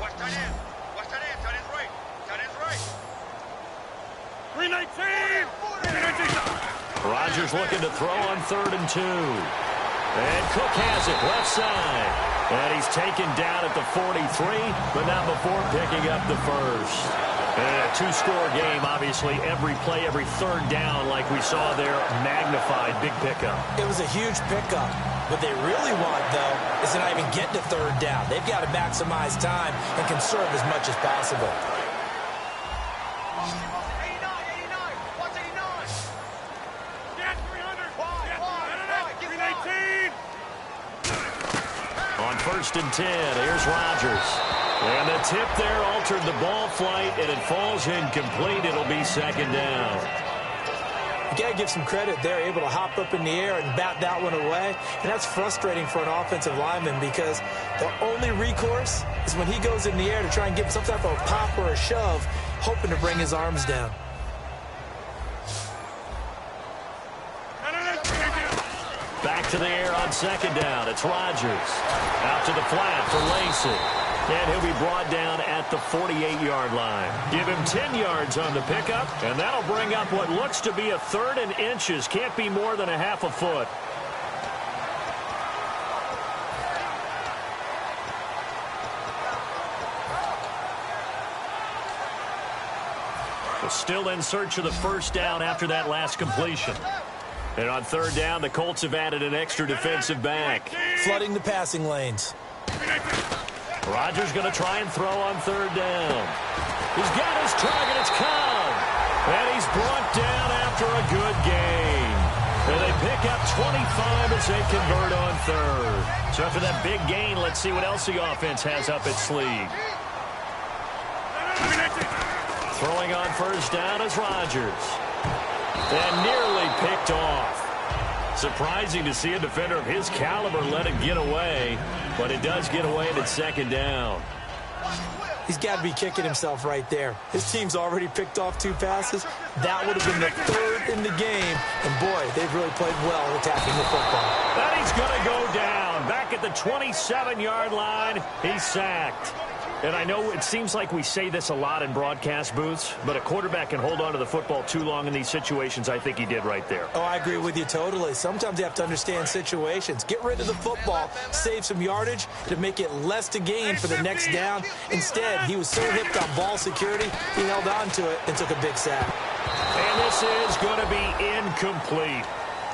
Watch that end. Watch that end. Tight end's right. Tight end's right. 319! Rodgers looking to throw on 3rd and 2. And Cook has it, left side. And he's taken down at the 43, but not before picking up the first. And a 2-score game, obviously. Every play, every 3rd down, like we saw there, magnified. Big pickup. It was a huge pickup. What they really want, though, is to not even get to 3rd down. They've got to maximize time and conserve as much as possible. 89, 89. Watch 89. Get 300. Wide. 319. 1st and 10. Here's Rodgers. And the tip there altered the ball flight, and it falls incomplete. It'll be 2nd down. You got to give some credit. They're able to hop up in the air and bat that one away. And that's frustrating for an offensive lineman because the only recourse is when he goes in the air to try and get some type of a pop or a shove, hoping to bring his arms down. Back to the air on 2nd down. It's Rodgers. Out to the flat for Lacey. And he'll be brought down at the 48-yard line. Give him 10 yards on the pickup, and that'll bring up what looks to be a 3rd and inches. Can't be more than a half a foot. Still in search of the 1st down after that last completion. And on 3rd down, the Colts have added an extra defensive back. Flooding the passing lanes. Rodgers going to try and throw on 3rd down. He's got his target. It's Cobb. And he's brought down after a good gain. And they pick up 25 as they convert on 3rd. So after that big gain, let's see what else the offense has up its sleeve. Throwing on 1st down is Rodgers. And nearly picked off. Surprising to see a defender of his caliber let it get away, but it does get away at 2nd down. He's got to be kicking himself right there. His team's already picked off 2 passes. That would have been the 3rd in the game. And, boy, they've really played well attacking the football. And he's going to go down. Back at the 27-yard line, he's sacked. And I know it seems like we say this a lot in broadcast booths, but a quarterback can hold on to the football too long in these situations. I think he did right there. Oh, I agree with you totally. Sometimes you have to understand situations. Get rid of the football, save some yardage to make it less to gain for the next down. Instead, he was so hipped on ball security, he held on to it and took a big sack. And this is going to be incomplete.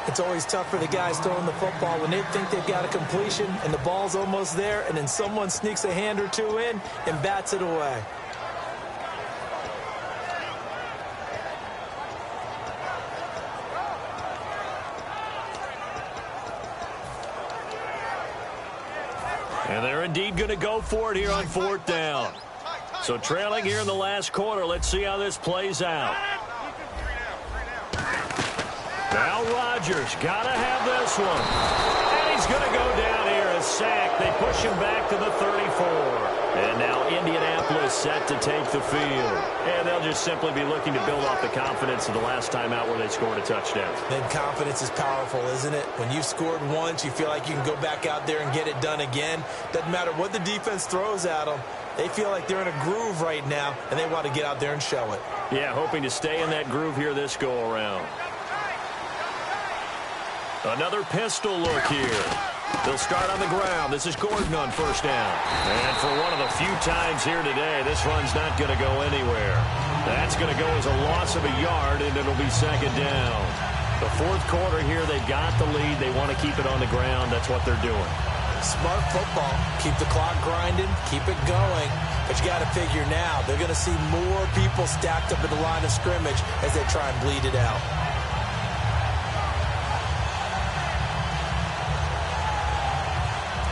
It's always tough for the guys throwing the football when they think they've got a completion and the ball's almost there, and then someone sneaks a hand or two in and bats it away. And they're indeed going to go for it here on 4th down. So trailing here in the last quarter, let's see how this plays out. Now Rodgers got to have this one. And he's going to go down here, a sack. They push him back to the 34. And now Indianapolis set to take the field. And they'll just simply be looking to build off the confidence of the last time out where they scored a touchdown. Then confidence is powerful, isn't it? When you've scored once, you feel like you can go back out there and get it done again. Doesn't matter what the defense throws at them. They feel like they're in a groove right now, and they want to get out there and show it. Yeah, hoping to stay in that groove here this go-around. Another pistol look here. They'll start on the ground. This is Gordon on 1st down. And for one of the few times here today, this run's not going to go anywhere. That's going to go as a loss of a yard, and it'll be 2nd down. The 4th quarter here, they've got the lead. They want to keep it on the ground. That's what they're doing. Smart football. Keep the clock grinding. Keep it going. But you got to figure now, they're going to see more people stacked up at the line of scrimmage as they try and bleed it out.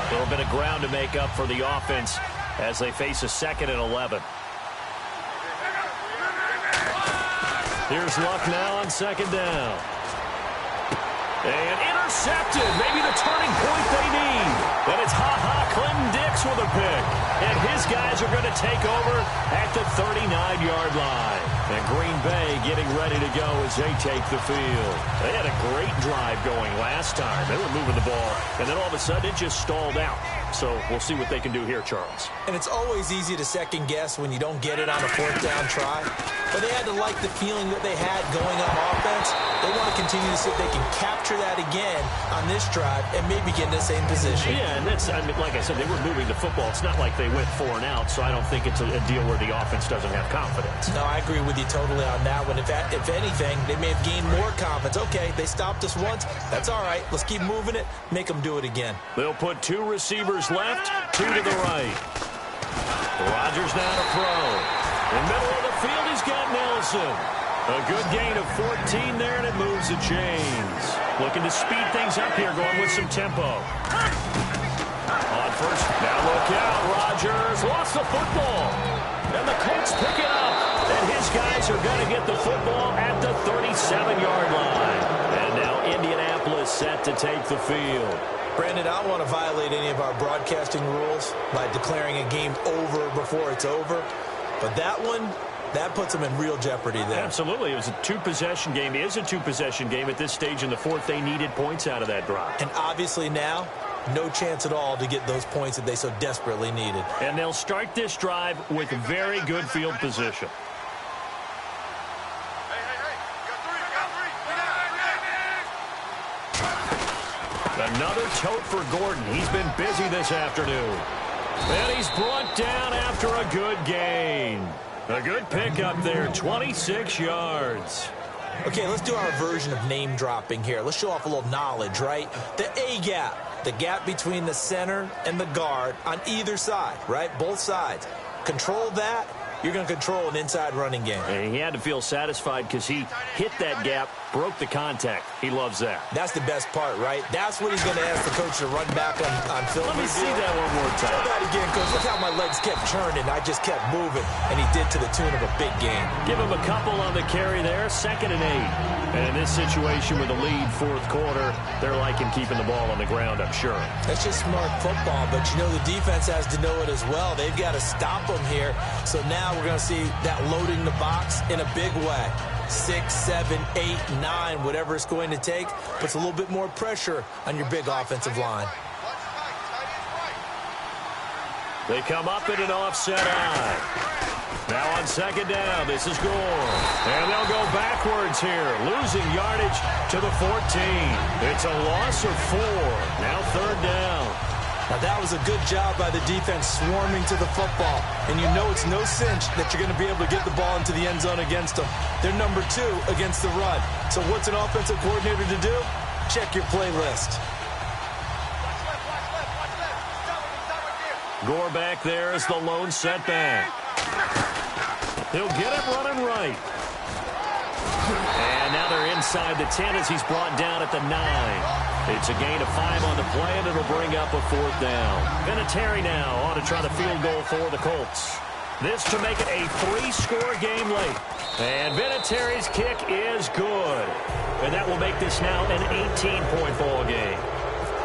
A little bit of ground to make up for the offense as they face a 2nd and 11. Here's Luck now on 2nd down. And intercepted. Maybe the turning point they need. And it's Clinton Dix with a pick. And his guys are going to take over at the 39-yard line. And Green Bay getting ready to go as they take the field. They had a great drive going last time. They were moving the ball. And then all of a sudden it just stalled out. So we'll see what they can do here, Charles. And it's always easy to second guess when you don't get it on a 4th down try. But they had to like the feeling that they had going on offense. They want to continue to see if they can capture that again on this drive and maybe get in the same position. Yeah, and that's, I mean, like I said, they were moving the football. It's not like they went 4 and out, so I don't think it's a deal where the offense doesn't have confidence. No, I agree with you totally on that one. If anything, they may have gained more confidence. Okay, they stopped us once. That's all right. Let's keep moving it. Make them do it again. They'll put 2 receivers left, 2 to the right. Rodgers now to throw. In the middle of the field, he's got Nelson. A good gain of 14 there, and it moves the chains. Looking to speed things up here, going with some tempo. On first. Now look out. Rodgers lost the football. And the Colts pick it up. And his guys are going to get the football at the 37-yard line. And now Indianapolis set to take the field. Brandon, I don't want to violate any of our broadcasting rules by declaring a game over before it's over. But that one, that puts them in real jeopardy there. Absolutely. It was a two-possession game. It is a two-possession game at this stage in the fourth. They needed points out of that drive. And obviously now, no chance at all to get those points that they so desperately needed. And they'll start this drive with very good field position. Another tote for Gordon. He's been busy this afternoon. And he's brought down after a good gain. A good pickup there, 26 yards. Okay, let's do our version of name dropping here. Let's show off a little knowledge, right? The A-gap, the gap between the center and the guard on either side, right? Both sides. Control that. You're going to control an inside running game. And he had to feel satisfied because he hit that gap, broke the contact. He loves that. That's the best part, right? That's what he's going to ask the coach to run back on film. Let me see that one more time. Show that again, coach. Look how my legs kept churning. I just kept moving, and he did to the tune of a big game. Give him a couple on the carry there, 2nd and 8. And in this situation with a lead fourth quarter, they're liking keeping the ball on the ground, I'm sure. That's just smart football, but you know the defense has to know it as well. They've got to stop them here. So now we're going to see that loading the box in a big way. 6, 7, 8, 9, whatever it's going to take, puts a little bit more pressure on your big offensive line. They come up in an offset eye. Now on 2nd down, this is Gore. And they'll go backwards here, losing yardage to the 14. It's a loss of 4. Now 3rd down. Now that was a good job by the defense swarming to the football. And you know it's no cinch that you're going to be able to get the ball into the end zone against them. They're number 2 against the run. So what's an offensive coordinator to do? Check your playlist. Gore back there is the lone setback. He'll get him running right. And now they're inside the 10 as he's brought down at the 9. It's a gain of 5 on the play, and it'll bring up a 4th down. Vinatieri now on to try the field goal for the Colts. This to make it a 3-score game late. And Vinatieri's kick is good. And that will make this now an 18-point ball game.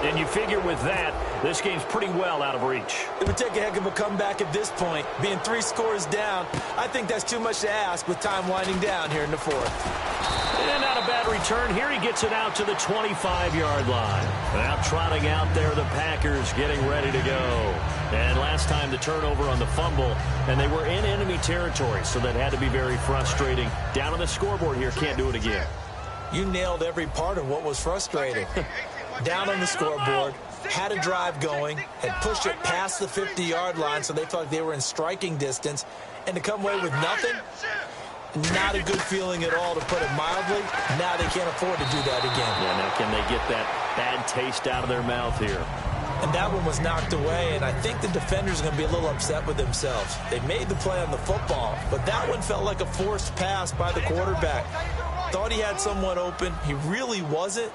And you figure with that, this game's pretty well out of reach. It would take a heck of a comeback at this point. Being 3 scores down, I think that's too much to ask with time winding down here in the 4th. And not a bad return. Here he gets it out to the 25-yard line. Now trotting out there, the Packers getting ready to go. And last time the turnover on the fumble, and they were in enemy territory, so that had to be very frustrating. Down on the scoreboard here, can't do it again. You nailed every part of what was frustrating. Down on the scoreboard, had a drive going, had pushed it past the 50-yard line, so they felt like they were in striking distance, and to come away with nothing, not a good feeling at all, to put it mildly. Now they can't afford to do that again. Yeah, now can they get that bad taste out of their mouth here? And that one was knocked away, and I think the defenders are going to be a little upset with themselves. They made the play on the football, but that one felt like a forced pass by the quarterback. Thought he had someone open. He really wasn't.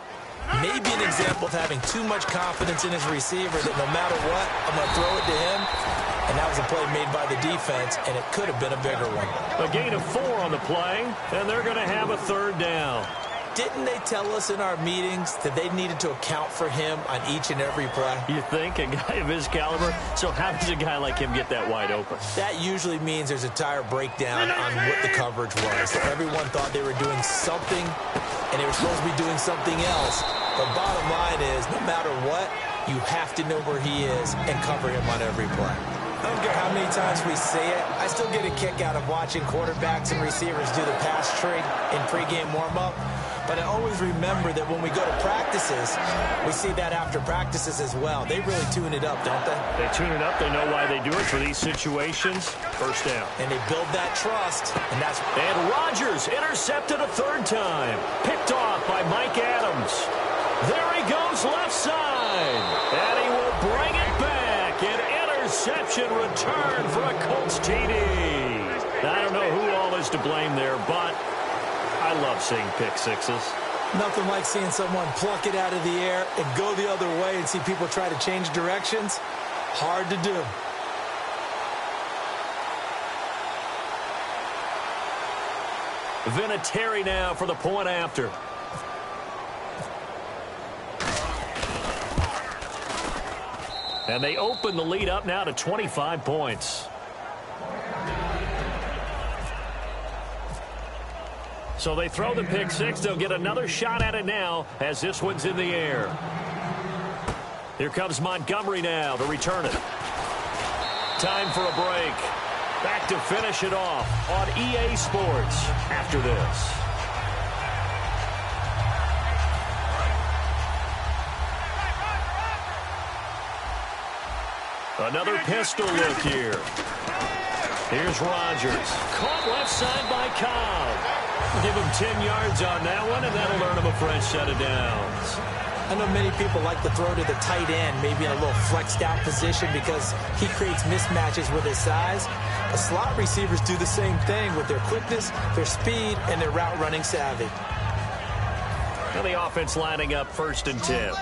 Maybe an example of having too much confidence in his receiver that no matter what, I'm going to throw it to him. And that was a play made by the defense, and it could have been a bigger one. A gain of 4 on the play, and they're going to have a 3rd down. Didn't they tell us in our meetings that they needed to account for him on each and every play? You think? A guy of his caliber? So how does a guy like him get that wide open? That usually means there's a tire breakdown on what the coverage was. Everyone thought they were doing something, and they were supposed to be doing something else. But bottom line is, no matter what, you have to know where he is and cover him on every play. I don't care how many times we say it, I still get a kick out of watching quarterbacks and receivers do the pass trade in pregame warm-up. But I always remember that when we go to practices, we see that after practices as well. They really tune it up, don't they? They tune it up. They know why they do it for these situations. 1st down. And they build that trust. And Rodgers intercepted a 3rd time. Picked off by Mike Adams. There he goes left side. And he will bring it back. An interception return for a Colts TD. I don't know who all is to blame there, but I love seeing pick sixes. Nothing like seeing someone pluck it out of the air and go the other way and see people try to change directions. Hard to do. Vinatieri now for the point after. And they open the lead up now to 25 points. So they throw the pick six. They'll get another shot at it now as this one's in the air. Here comes Montgomery now to return it. Time for a break. Back to finish it off on EA Sports after this. Another pistol look here. Here's Rodgers. Caught left side by Cobb. Give him 10 yards on that one, and that'll earn him a fresh set of downs. I know many people like to throw to the tight end, maybe in a little flexed out position because he creates mismatches with his size. The slot receivers do the same thing with their quickness, their speed, and their route running savvy. And the offense lining up 1st and 10.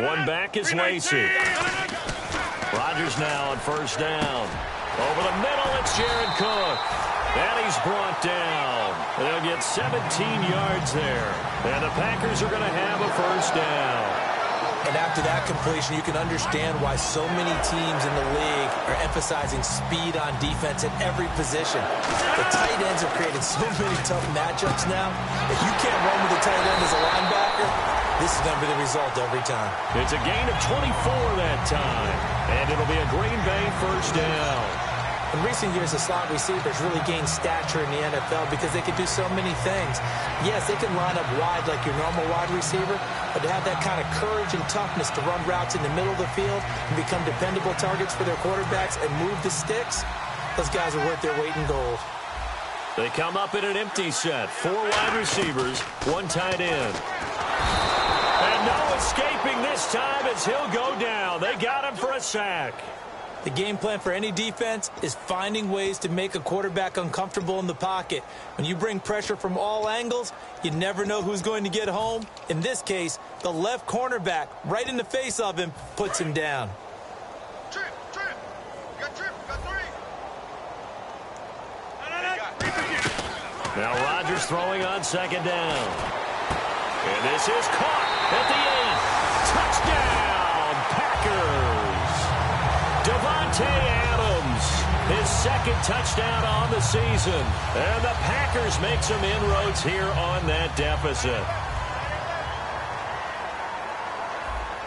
One back is Lacey. Rodgers now on 1st down. Over the middle, it's Jared Cook. And he's brought down. They'll get 17 yards there. And the Packers are going to have a 1st down. And after that completion, you can understand why so many teams in the league are emphasizing speed on defense at every position. The tight ends have created so many tough matchups now. If you can't run with the tight end as a linebacker, this is going to be the result every time. It's a gain of 24 that time. And it'll be a Green Bay 1st down. In recent years, the slot receivers really gained stature in the NFL because they can do so many things. Yes, they can line up wide like your normal wide receiver, but to have that kind of courage and toughness to run routes in the middle of the field and become dependable targets for their quarterbacks and move the sticks, those guys are worth their weight in gold. They come up in an empty set. 4 wide receivers, 1 tight end. And no escaping this time as he'll go down. They got him for a sack. The game plan for any defense is finding ways to make a quarterback uncomfortable in the pocket. When you bring pressure from all angles, you never know who's going to get home. In this case, the left cornerback, right in the face of him, puts him down. Trip. Got 3. Now Rodgers throwing on 2nd down. And this is caught at the 8. Touchdown, Packers. Devontae Adams, his 2nd touchdown on the season. And the Packers make some inroads here on that deficit.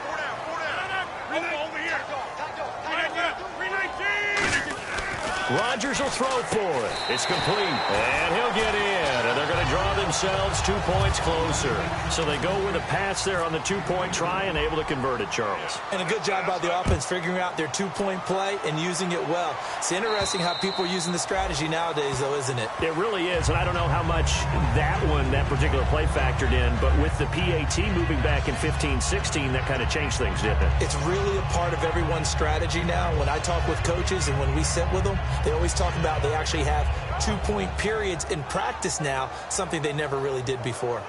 4 down. Over here. Rodgers will throw for it. It's complete. And he'll get in. And they're going to draw themselves 2 points closer. So they go with a pass there on the 2-point try and able to convert it, Charles. And a good job by the offense figuring out their 2-point play and using it well. It's interesting how people are using the strategy nowadays, though, isn't it? It really is. And I don't know how much that particular play factored in. But with the PAT moving back in 15-16, that kind of changed things, didn't it? It's really a part of everyone's strategy now. When I talk with coaches and when we sit with them, they always talk about they actually have 2-point periods in practice now, something they never really did before.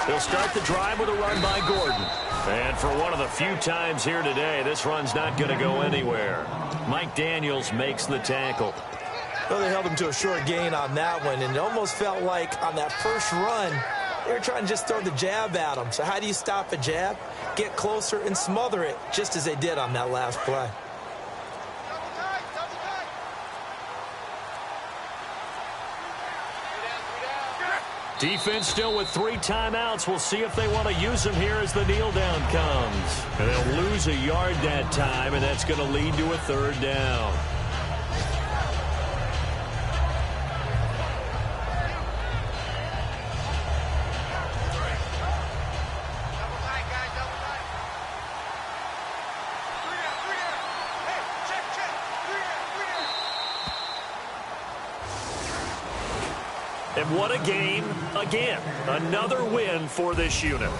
They'll start the drive with a run by Gordon. And for one of the few times here today, this run's not going to go anywhere. Mike Daniels makes the tackle. Well, they held him to a short gain on that one, and it almost felt like on that first run, they were trying to just throw the jab at him. So how do you stop a jab? Get closer and smother it, just as they did on that last play. Defense still with 3 timeouts. We'll see if they want to use them here as the kneel down comes. And they'll lose a yard that time, and that's going to lead to a 3rd down. And what a game. Again, another win for this unit.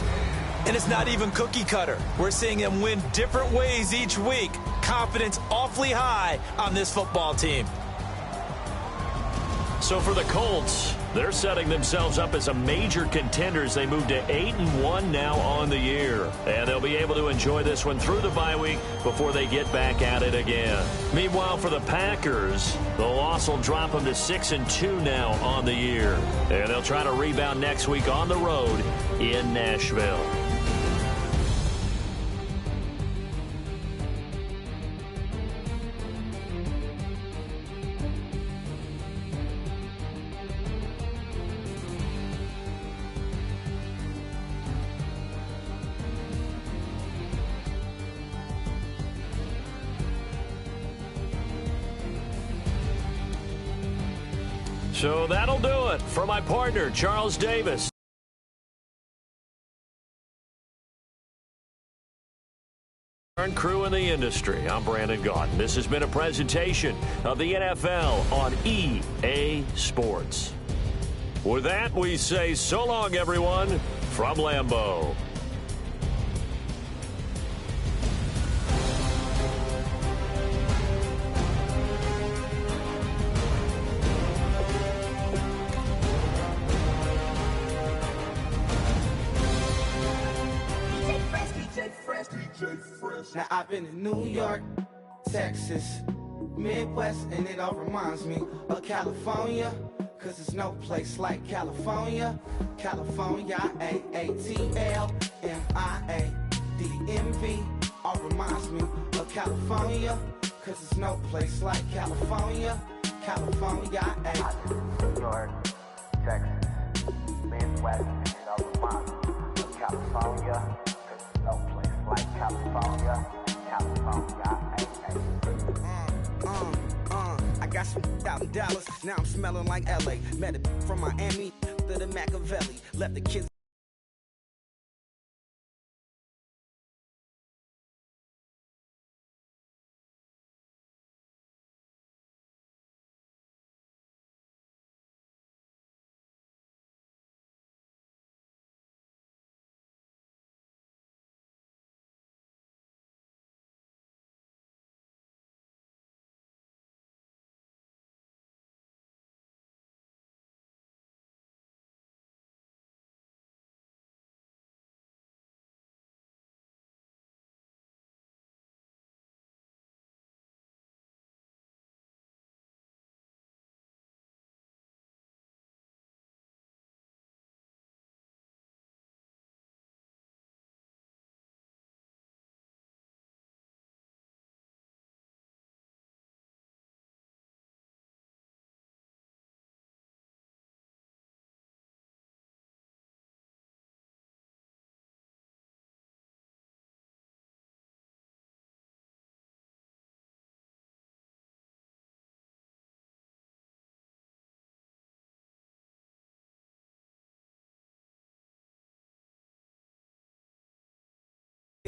And it's not even cookie cutter. We're seeing them win different ways each week. Confidence awfully high on this football team. So for the Colts, they're setting themselves up as a major contender as they move to 8-1 now on the year. And they'll be able to enjoy this one through the bye week before they get back at it again. Meanwhile, for the Packers, the loss will drop them to 6-2 now on the year. And they'll try to rebound next week on the road in Nashville. So that'll do it for my partner, Charles Davis. Crew in the industry. I'm Brandon Gaudin. This has been a presentation of the NFL on EA Sports. With that, we say so long, everyone, from Lambeau. Now I've been in New York, Texas, Midwest, and it all reminds me of California, cause there's no place like California. California, A-A-T-L-M-I-A-D-M-V, all reminds me of California, cause there's no place like California. California, New York, Texas, Midwest, and it all reminds me of California, cause there's no place like California, California, I got some out in Dallas, now I'm smelling like LA. Met it from Miami to the Machiavelli, left the kids.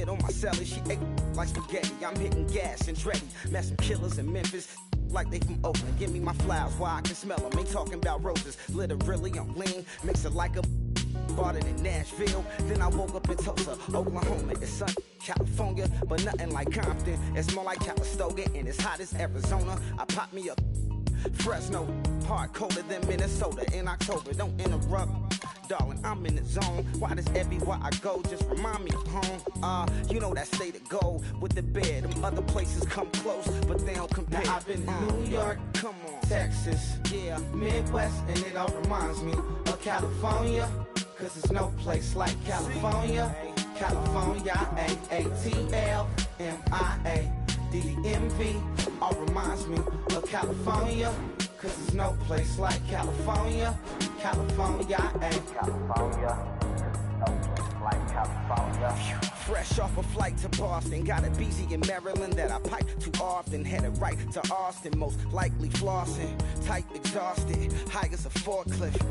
On my celly, she ate like spaghetti. I'm hitting gas and Dreddy. Met some killers in Memphis, like they from Oakland. Give me my flowers while I can smell them. Ain't talking about roses. Literally, I'm lean. Mix it like a bought it in Nashville. Then I woke up in Tulsa, Oklahoma. It's sunny, California, but nothing like Compton. It's more like Calistoga, and it's hot as Arizona. I pop me up Fresno, hard colder than Minnesota in October. Don't interrupt, darling, I'm in the zone. Why does everywhere I go just remind me of home? You know that state of gold with the bed. Them other places come close, but they don't compare. Now I've been to New York, come on, Texas, yeah, Midwest, and it all reminds me of California, cause there's no place like California. California, A-A-T-L-M-I-A-D-M-V, all reminds me of California, cause there's no place like California. California, California, no place like California. Fresh off a flight to Boston, got a BZ in Maryland that I pipe too often. Headed right to Austin, most likely flossing. Tight, exhausted, high as a forklift.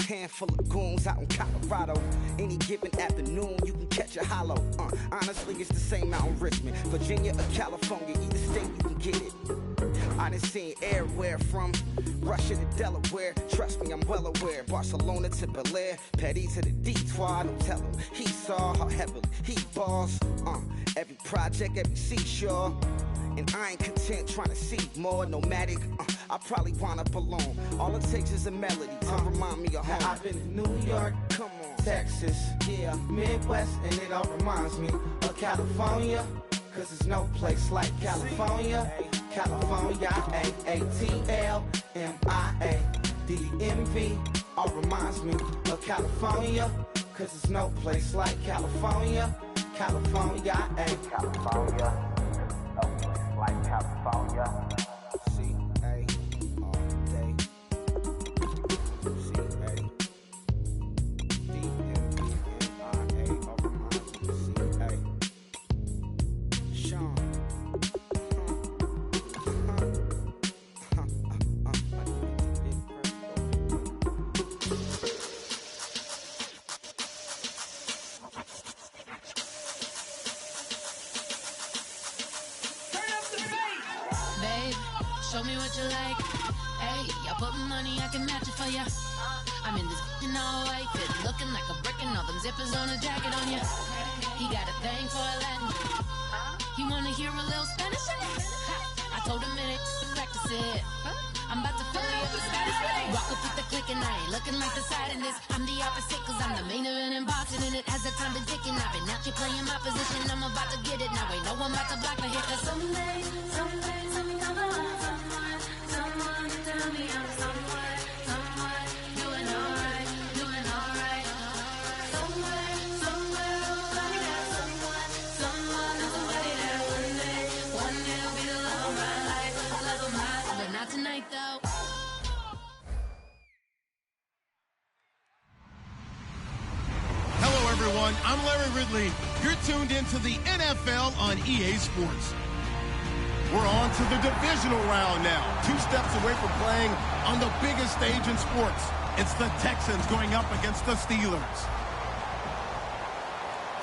Handful of goons out in Colorado. Any given afternoon, you can catch a hollow. Honestly, it's the same out in Richmond, Virginia or California, either state you can get it. I I done seen everywhere from Russia to Delaware. Trust me, I'm well aware. Barcelona to Bel Air, Petty to the Detroit. Don't tell him he saw how heavily he balls. Every project, every seashore. And I ain't content trying to see more nomadic. I probably wind up alone. All it takes is a melody to remind me of home. I've been to New York, come on, Texas, yeah, Midwest, and it all reminds me of California. Cause there's no place like California. California, A-A-T-L-M-I-A. D-M-V, all reminds me of California. Cause there's no place like California. California, California, no place like California. C-A all day. C-A D-M-V-M-I-A, all reminds me of C-A. Sean. Show me what you like. Hey, I put money, I can match it for ya. I'm in this all white fit, looking like a brick and all them zippers on a jacket on ya. He got a thing for a Latin. He wanna hear a little Spanish? I told him it ain't to practice it. I'm about to fill you up with Spanish. Walk up with the click and I ain't looking like the side in this. I'm the opposite cause I'm the main event in boxing and it has the time been ticking. I've been out here playing my position, I'm about to get it. Now ain't no one about to block the hit cause someday, something come along. Someone tell me I'm someone doing alright. Somewhere, somebody got someone that's somebody that one day will be the love of my life, but not tonight though. Hello, everyone. I'm Larry Ridley. You're tuned into the NFL on EA Sports. We're on to the divisional round now. 2 steps away from playing on the biggest stage in sports. It's the Texans going up against the Steelers.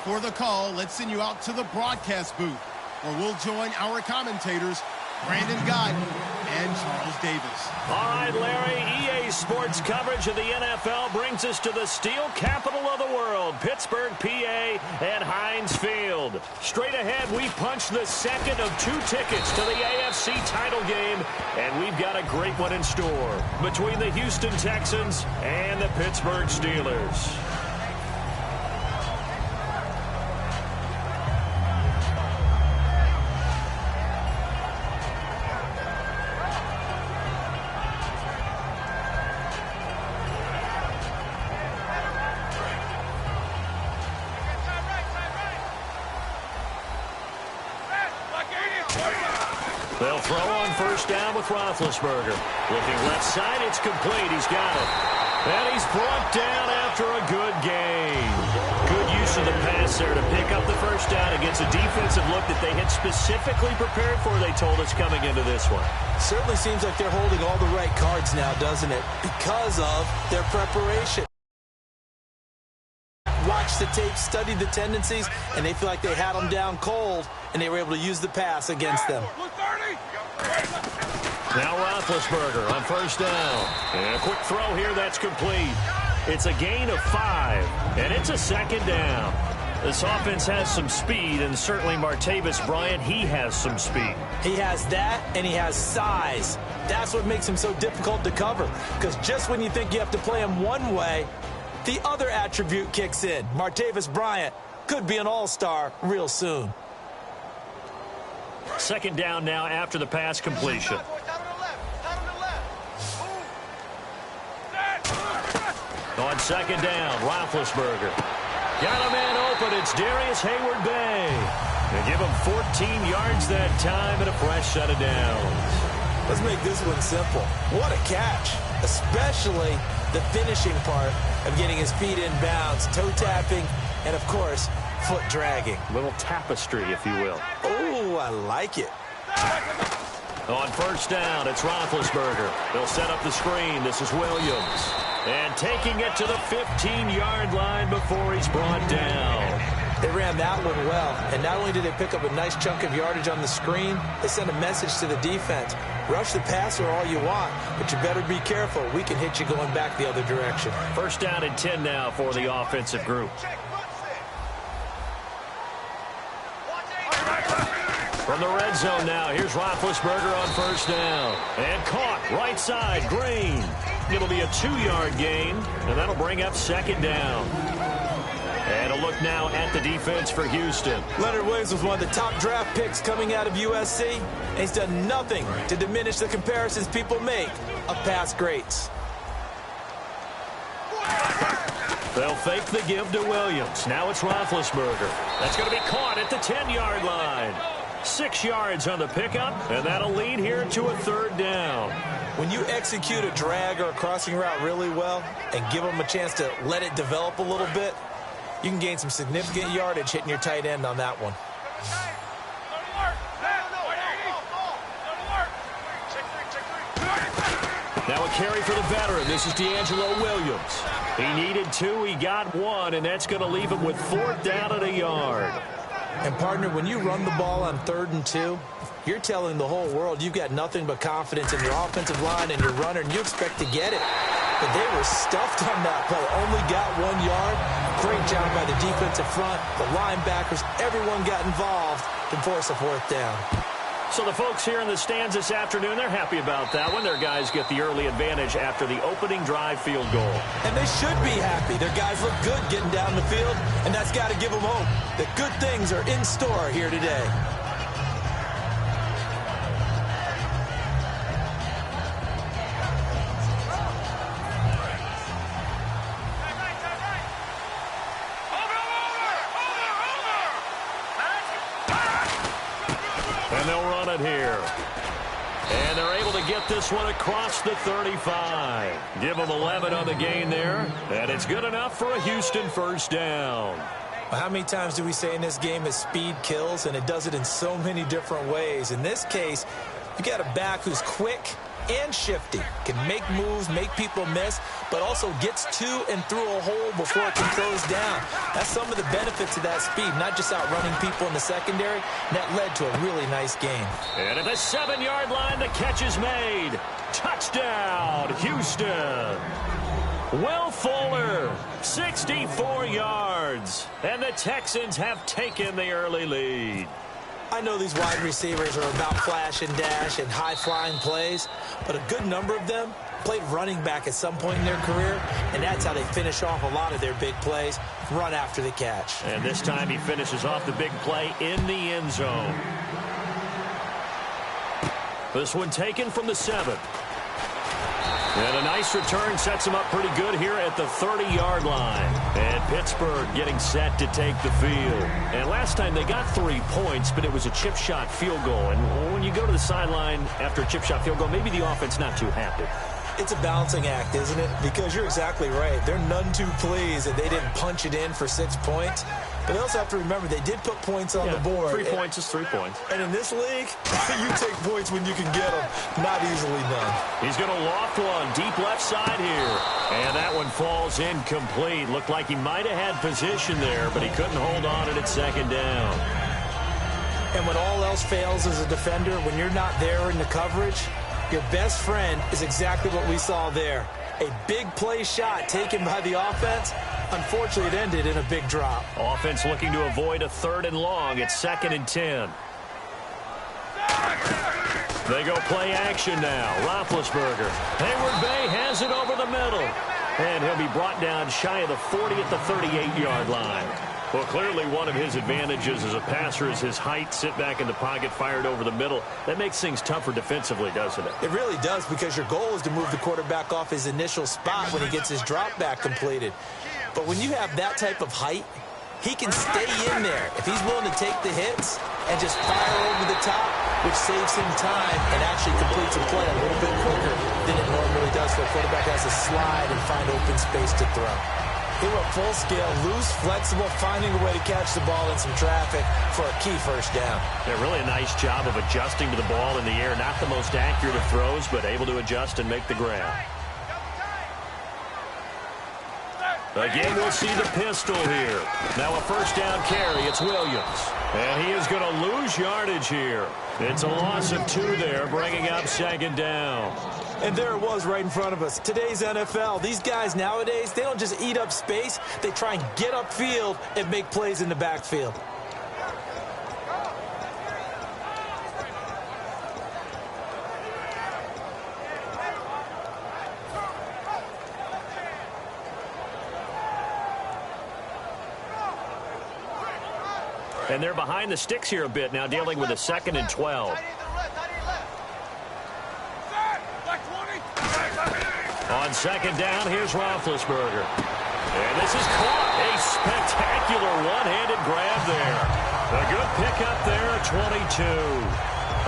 For the call, let's send you out to the broadcast booth, where we'll join our commentators, Brandon Guyton and Charles Davis. All right, Larry, EA Sports coverage of the NFL brings us to the steel capital of the world, Pittsburgh, PA, at Heinz Field. Straight ahead, we punch the second of 2 tickets to the AFC title game, and we've got a great one in store between the Houston Texans and the Pittsburgh Steelers. They'll throw on first down with Roethlisberger. Looking left side, it's complete. He's got it. And he's brought down after a good game. Good use of the pass there to pick up the first down against a defensive look that they had specifically prepared for, they told us, coming into this one. Certainly seems like they're holding all the right cards now, doesn't it? Because of their preparation. Watched the tape, studied the tendencies, and they feel like they had them down cold, and they were able to use the pass against them. Now Roethlisberger on first down. And a quick throw here that's complete. It's a gain of 5, and it's a second down. This offense has some speed, and certainly Martavis Bryant, he has some speed. He has that, and he has size. That's what makes him so difficult to cover, because just when you think you have to play him one way, the other attribute kicks in. Martavis Bryant could be an all-star real soon. Second down now after the pass completion. On second down, Roethlisberger. Got a man open. It's Darius Hayward-Bay. They give him 14 yards that time and a fresh set of downs. Let's make this one simple. What a catch, especially the finishing part of getting his feet in bounds, toe tapping, and, of course, foot dragging. Little tapestry, if you will. Oh, I like it. On first down, it's Roethlisberger. They'll set up the screen. This is Williams. And taking it to the 15-yard line before he's brought down. They ran that one well, and not only did they pick up a nice chunk of yardage on the screen, they sent a message to the defense. Rush the passer all you want, but you better be careful. We can hit you going back the other direction. First down and 10 now for the offensive group. From the red zone now, here's Roethlisberger on first down. And caught, right side, Green. It'll be a 2-yard gain, and that'll bring up second down. And a look now at the defense for Houston. Leonard Williams was one of the top draft picks coming out of USC, and he's done nothing to diminish the comparisons people make of past greats. They'll fake the give to Williams. Now it's Roethlisberger. That's going to be caught at the 10-yard line. 6 yards on the pickup, and that'll lead here to a third down. When you execute a drag or a crossing route really well and give them a chance to let it develop a little bit, you can gain some significant yardage hitting your tight end on that one. Now a carry for the veteran. This is D'Angelo Williams. He needed 2. He got 1, and that's going to leave him with 4th down and a yard. And, partner, when you run the ball on 3rd and 2, you're telling the whole world you've got nothing but confidence in your offensive line and your runner, and you expect to get it. But they were stuffed on that play. Only got 1 yard. Great job by the defensive front. The linebackers, everyone got involved to force a 4th down. So the folks here in the stands this afternoon, they're happy about that one. Their guys get the early advantage after the opening drive field goal. And they should be happy. Their guys look good getting down the field, and that's got to give them hope that good things are in store here today. And they'll run it here. And they're able to get this one across the 35. Give them 11 on the gain there. And it's good enough for a Houston first down. Well, how many times do we say in this game that speed kills, and it does it in so many different ways? In this case, you got a back who's quick and shifty, can make moves, make people miss, but also gets to and through a hole before it can close down. That's some of the benefits of that speed, not just outrunning people in the secondary. And that led to a really nice game. And at the 7-yard line, the catch is made. Touchdown, Houston. Will Fuller, 64 yards. And the Texans have taken the early lead. I know these wide receivers are about flash and dash and high-flying plays, but a good number of them played running back at some point in their career, and that's how they finish off a lot of their big plays, run after the catch. And this time he finishes off the big play in the end zone. This one taken from the 7. And a nice return sets him up pretty good here at the 30-yard line. And Pittsburgh getting set to take the field. And last time they got 3 points, but it was a chip shot field goal. And when you go to the sideline after a chip shot field goal, maybe the offense not too happy. It's a balancing act, isn't it? Because you're exactly right. They're none too pleased that they didn't punch it in for 6 points. But they also have to remember they did put points on the board. 3 points is 3 points. And in this league, you take points when you can get them. Not easily done. He's going to loft one deep left side here. And that one falls incomplete. Looked like he might have had position there, but he couldn't hold on at second down. And when all else fails as a defender, when you're not there in the coverage, your best friend is exactly what we saw there. A big play shot taken by the offense. Unfortunately, it ended in a big drop. Offense looking to avoid a 3rd and long. It's 2nd and 10. They go play action now. Roethlisberger. Hayward Bay has it over the middle. And he'll be brought down shy of the 40 at the 38-yard line. Well, clearly one of his advantages as a passer is his height. Sit back in the pocket, fired over the middle. That makes things tougher defensively, doesn't it? It really does, because your goal is to move the quarterback off his initial spot when he gets his drop back completed. But when you have that type of height, he can stay in there if he's willing to take the hits and just fire over the top, which saves him time and actually completes a play a little bit quicker than it normally does, so a quarterback has to slide and find open space to throw. They were full scale, loose, flexible, finding a way to catch the ball in some traffic for a key first down. Yeah, really a nice job of adjusting to the ball in the air. Not the most accurate of throws, but able to adjust and make the grab. Again, we'll see the pistol here. Now a first down carry. It's Williams. And he is going to lose yardage here. It's a loss of 2 there, bringing up second down. And there it was right in front of us. Today's NFL, these guys nowadays, they don't just eat up space. They try and get upfield and make plays in the backfield. And they're behind the sticks here a bit now, dealing with a 2nd and 12. On second down, here's Roethlisberger. And this is caught. A spectacular one-handed grab there. A good pickup there at 22.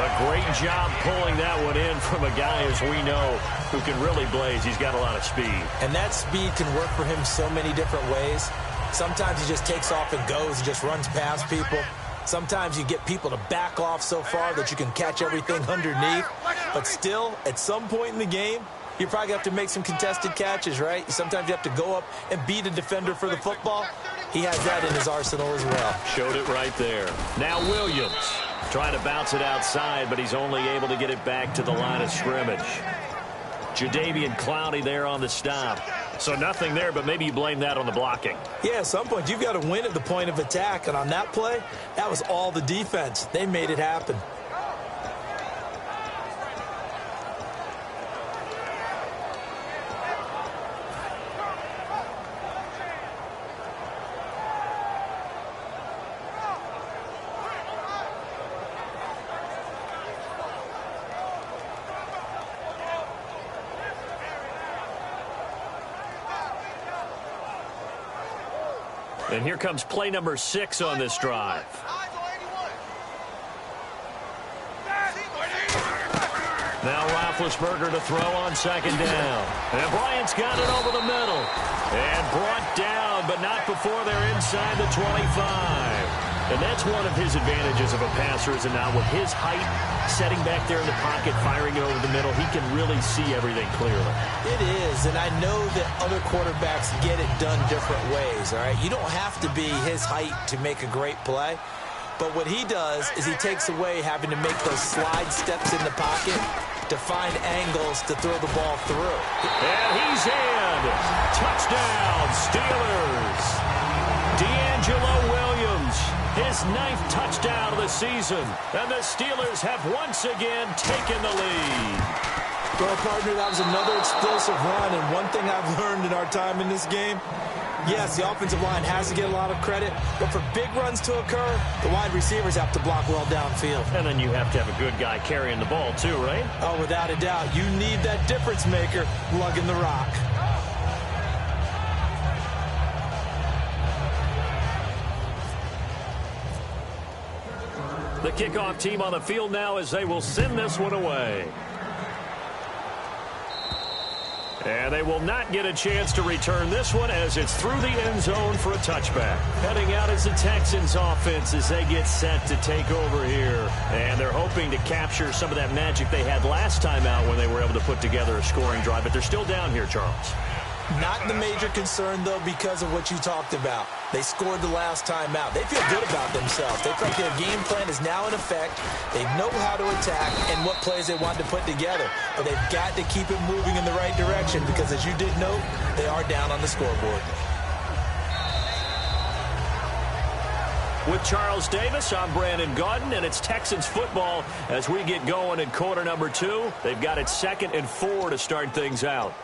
A great job pulling that one in from a guy, as we know, who can really blaze. He's got a lot of speed. And that speed can work for him so many different ways. Sometimes he just takes off and goes. He just runs past people. Sometimes you get people to back off so far that you can catch everything underneath. But still, at some point in the game, you probably have to make some contested catches, right? Sometimes you have to go up and beat a defender for the football. He has that in his arsenal as well. Showed it right there. Now Williams trying to bounce it outside, but he's only able to get it back to the line of scrimmage. Jadeveon Clowney there on the stop. So nothing there, but maybe you blame that on the blocking. Yeah, at some point, you've got to win at the point of attack. And on that play, that was all the defense. They made it happen. And here comes play number 6 on this drive. Now Roethlisberger to throw on second down. And Bryant's got it over the middle. And brought down, but not before they're inside the 25. And that's one of his advantages of a passer, is not with his height, setting back there in the pocket, firing it over the middle. He can really see everything clearly. It is, and I know that other quarterbacks get it done different ways, all right? You don't have to be his height to make a great play. But what he does is he takes away having to make those slide steps in the pocket to find angles to throw the ball through. And he's in. Touchdown, Steelers. D'Angelo Williams, his 9th touchdown of the season. And the Steelers have once again taken the lead. Well, partner, that was another explosive run. And one thing I've learned in our time in this game, yes, the offensive line has to get a lot of credit, but for big runs to occur, the wide receivers have to block well downfield. And then you have to have a good guy carrying the ball too, right? Oh, without a doubt. You need that difference maker lugging the rock. The kickoff team on the field now as they will send this one away. And they will not get a chance to return this one as it's through the end zone for a touchback. Heading out is the Texans offense as they get set to take over here. And they're hoping to capture some of that magic they had last time out when they were able to put together a scoring drive. But they're still down here, Charles. Not the major concern, though, because of what you talked about. They scored the last time out. They feel good about themselves. They feel like their game plan is now in effect. They know how to attack and what plays they want to put together. But they've got to keep it moving in the right direction because, as you did note, they are down on the scoreboard. With Charles Davis, I'm Brandon Gaudin, and it's Texans football as we get going in quarter number 2. They've got it 2nd and 4 to start things out.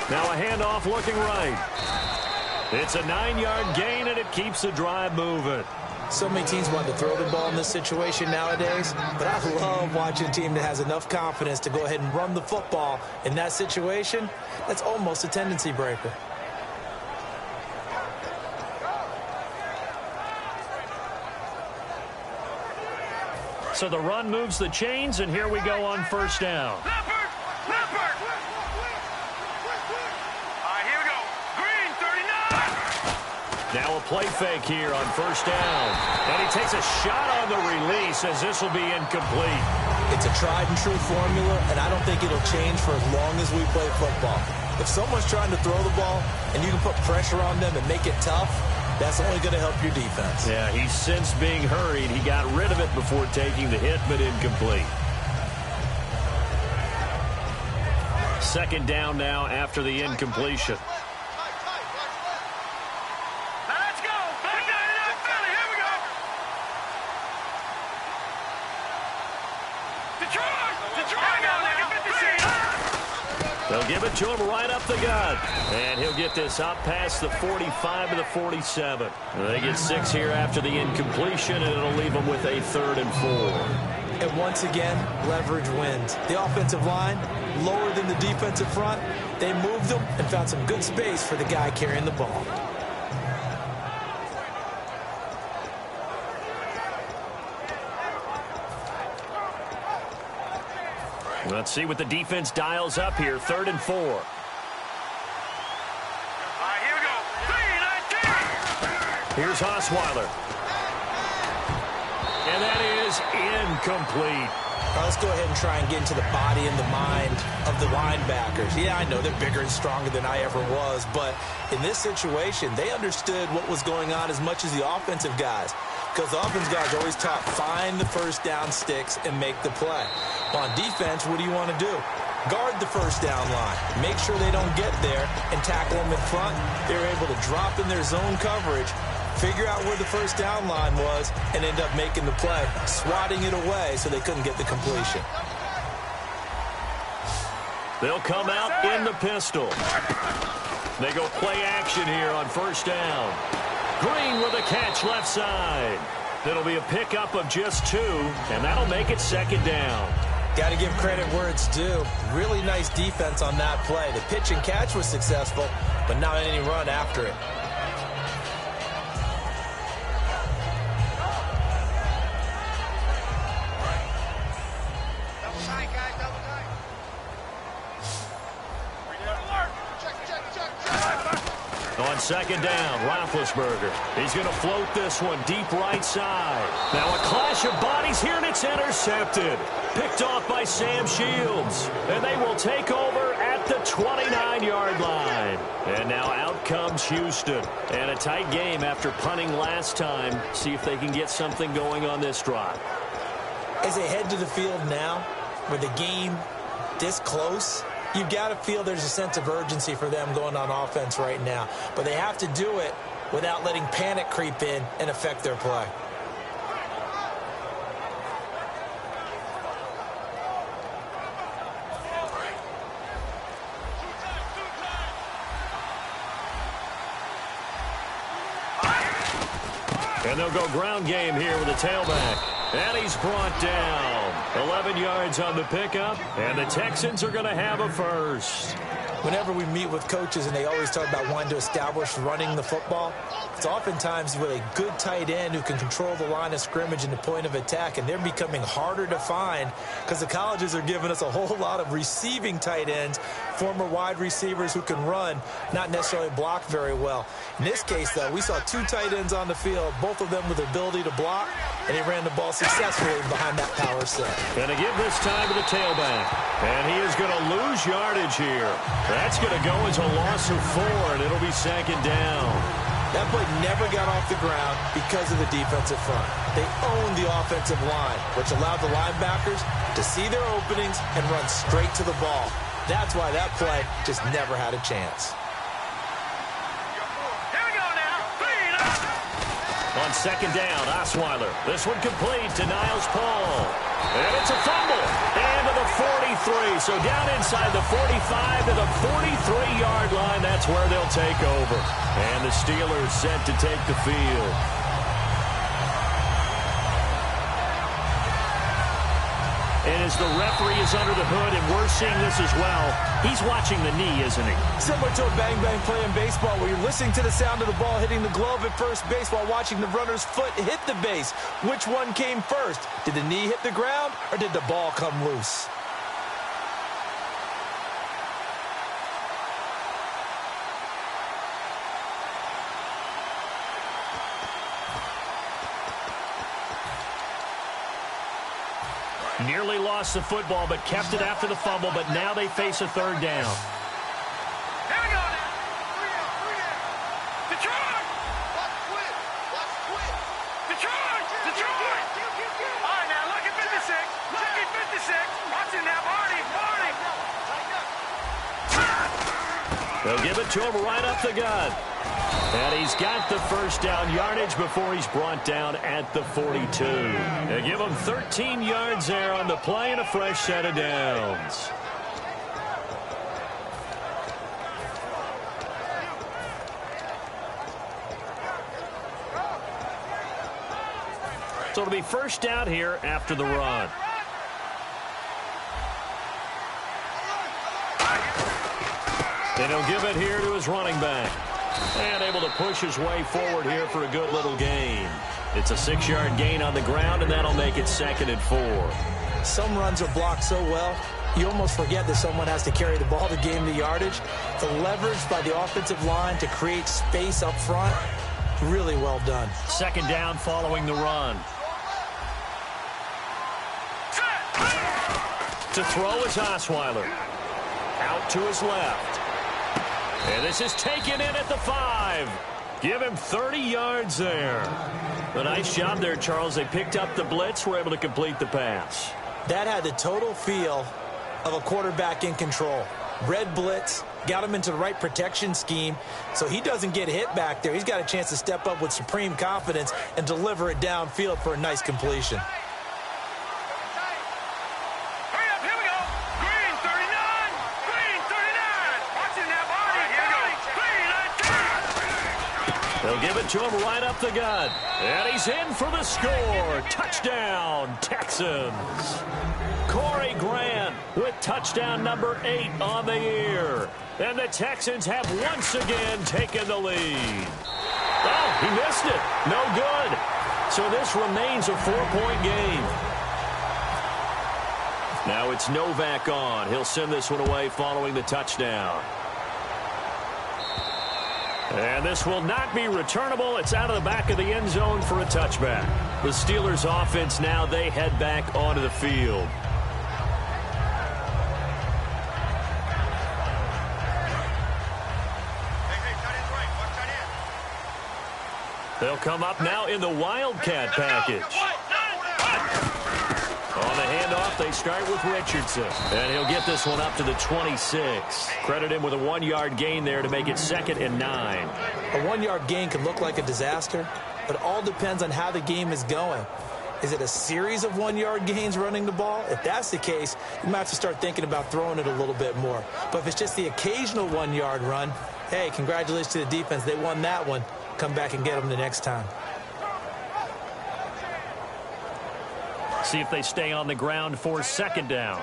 Now a handoff looking right. It's a 9-yard gain, and it keeps the drive moving. So many teams want to throw the ball in this situation nowadays, but I love watching a team that has enough confidence to go ahead and run the football in that situation. That's almost a tendency breaker. So the run moves the chains, and here we go on first down. play fake here on first down. And he takes a shot on the release as this will be incomplete. It's a tried-and-true formula, and I don't think it'll change for as long as we play football. If someone's trying to throw the ball and you can put pressure on them and make it tough, that's only going to help your defense. Yeah, he's since being hurried. He got rid of it before taking the hit, but incomplete. Second down now after the incompletion. They'll give it to him right up the gut. And he'll get this up past the 45 to the 47. They get 6 here after the incompletion, and it'll leave them with a 3rd and 4. And once again, leverage wins. The offensive line, lower than the defensive front. They moved them and found some good space for the guy carrying the ball. Let's see what the defense dials up here. 3rd and 4. Here we go. 3, 19. Here's Osweiler. And that is incomplete. Let's go ahead and try and get into the body and the mind of the linebackers. Yeah, I know they're bigger and stronger than I ever was, but in this situation, they understood what was going on as much as the offensive guys. Because the offensive guys always taught, find the first down sticks and make the play. On defense, what do you want to do? Guard the first down line. Make sure they don't get there and tackle them in front. They were able to drop in their zone coverage, figure out where the first down line was, and end up making the play, swatting it away so they couldn't get the completion. They'll come out in the pistol. They go play action here on first down. Green with a catch left side. It'll be a pickup of just 2, and that'll make it 2nd down. Got to give credit where it's due. Really nice defense on that play. The pitch and catch was successful, but not any run after it. Double tight, guys. Double tight. On 2nd down, Roethlisberger. He's going to float this one deep right side. Now a clash of bodies here, and it's intercepted. Picked off by Sam Shields. And they will take over at the 29-yard line. And now out comes Houston. And a tight game after punting last time. See if they can get something going on this drive. As they head to the field now, with the game this close, you've got to feel there's a sense of urgency for them going on offense right now. But they have to do it without letting panic creep in and affect their play. And they'll go ground game here with the tailback. And he's brought down. 11 yards on the pickup, and the Texans are going to have a first. Whenever we meet with coaches and they always talk about wanting to establish running the football, it's oftentimes with a good tight end who can control the line of scrimmage and the point of attack, and they're becoming harder to find because the colleges are giving us a whole lot of receiving tight ends, former wide receivers who can run, not necessarily block very well. In this case, though, we saw 2 tight ends on the field, both of them with the ability to block, and he ran the ball successfully behind that power set. And to give this time to the tailback. And he is going to lose yardage here. That's going to go as a loss of 4, and it'll be 2nd down. That play never got off the ground because of the defensive front. They owned the offensive line, which allowed the linebackers to see their openings and run straight to the ball. That's why that play just never had a chance. Here we go now. 3, 19. On 2nd down, Osweiler. This one complete to Niles Paul. And it's a fumble. And to the 43. So down inside the 45 to the 43-yard line. That's where they'll take over. And the Steelers set to take the field. And as the referee is under the hood, and we're seeing this as well, he's watching the knee, isn't he? Similar to a bang-bang play in baseball where you're listening to the sound of the ball hitting the glove at first base while watching the runner's foot hit the base. Which one came first? Did the knee hit the ground, or did the ball come loose? Nearly lost the football, but kept it after the fumble, but now they face a third down. Here we go now. Detroit! Detroit! Detroit! All right, now look at 56. Look at 56. Watch it now, Barney. They'll give it to him right up the gut. And he's got the first down yardage before he's brought down at the 42. They give him 13 yards there on the play and a fresh set of downs. So it'll be first down here after the run. And he'll give it here to his running back. And able to push his way forward here for a good little gain. It's a 6-yard gain on the ground, and that'll make it 2nd and 4. Some runs are blocked so well, you almost forget that someone has to carry the ball to gain the yardage. The leverage by the offensive line to create space up front, really well done. 2nd down following the run. To throw is Osweiler. Out to his left. And this is taken in at the 5. Give him 30 yards there. A nice job there, Charles. They picked up the blitz, were able to complete the pass. That had the total feel of a quarterback in control. Red blitz, got him into the right protection scheme, so he doesn't get hit back there. He's got a chance to step up with supreme confidence and deliver it downfield for a nice completion. They'll give it to him right up the gut. And he's in for the score. Touchdown, Texans. Corey Grant with touchdown number 8 on the year. And the Texans have once again taken the lead. Oh, he missed it. No good. So this remains a 4-point game. Now it's Novak on. He'll send this one away following the touchdown. And this will not be returnable. It's out of the back of the end zone for a touchback. The Steelers offense now, they head back onto the field. They'll come up now in the Wildcat package. On the handoff, they start with Richardson. And he'll get this one up to the 26. Credit him with a 1-yard gain there to make it 2nd and 9. A 1-yard gain can look like a disaster, but it all depends on how the game is going. Is it a series of 1-yard gains running the ball? If that's the case, you might have to start thinking about throwing it a little bit more. But if it's just the occasional 1-yard run, hey, congratulations to the defense. They won that one. Come back and get them the next time. See if they stay on the ground for 2nd down.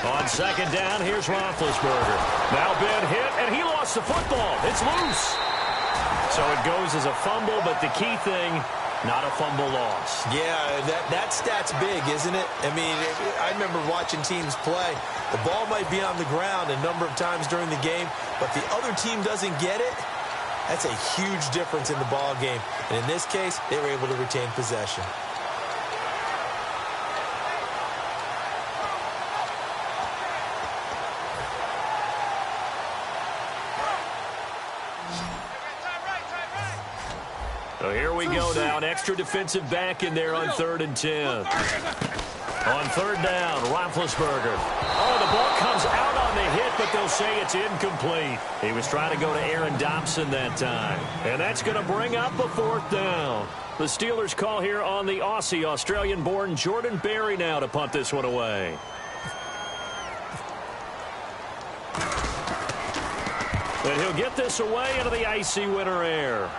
On 2nd down, here's Roethlisberger. Now been hit, and he lost the football. It's loose. So it goes as a fumble, but the key thing, not a fumble loss. Yeah, that stat's big, isn't it? I mean, I remember watching teams play. The ball might be on the ground a number of times during the game, but the other team doesn't get it. That's a huge difference in the ball game. And in this case, they were able to retain possession. So here we go now. An extra defensive back in there on 3rd and 10. On 3rd down, Roethlisberger. Oh, the ball comes out on the hit, but they'll say it's incomplete. He was trying to go to Aaron Dobson that time. And that's going to bring up a 4th down. The Steelers call here on the Aussie, Australian-born Jordan Berry now to punt this one away. And he'll get this away into the icy winter air.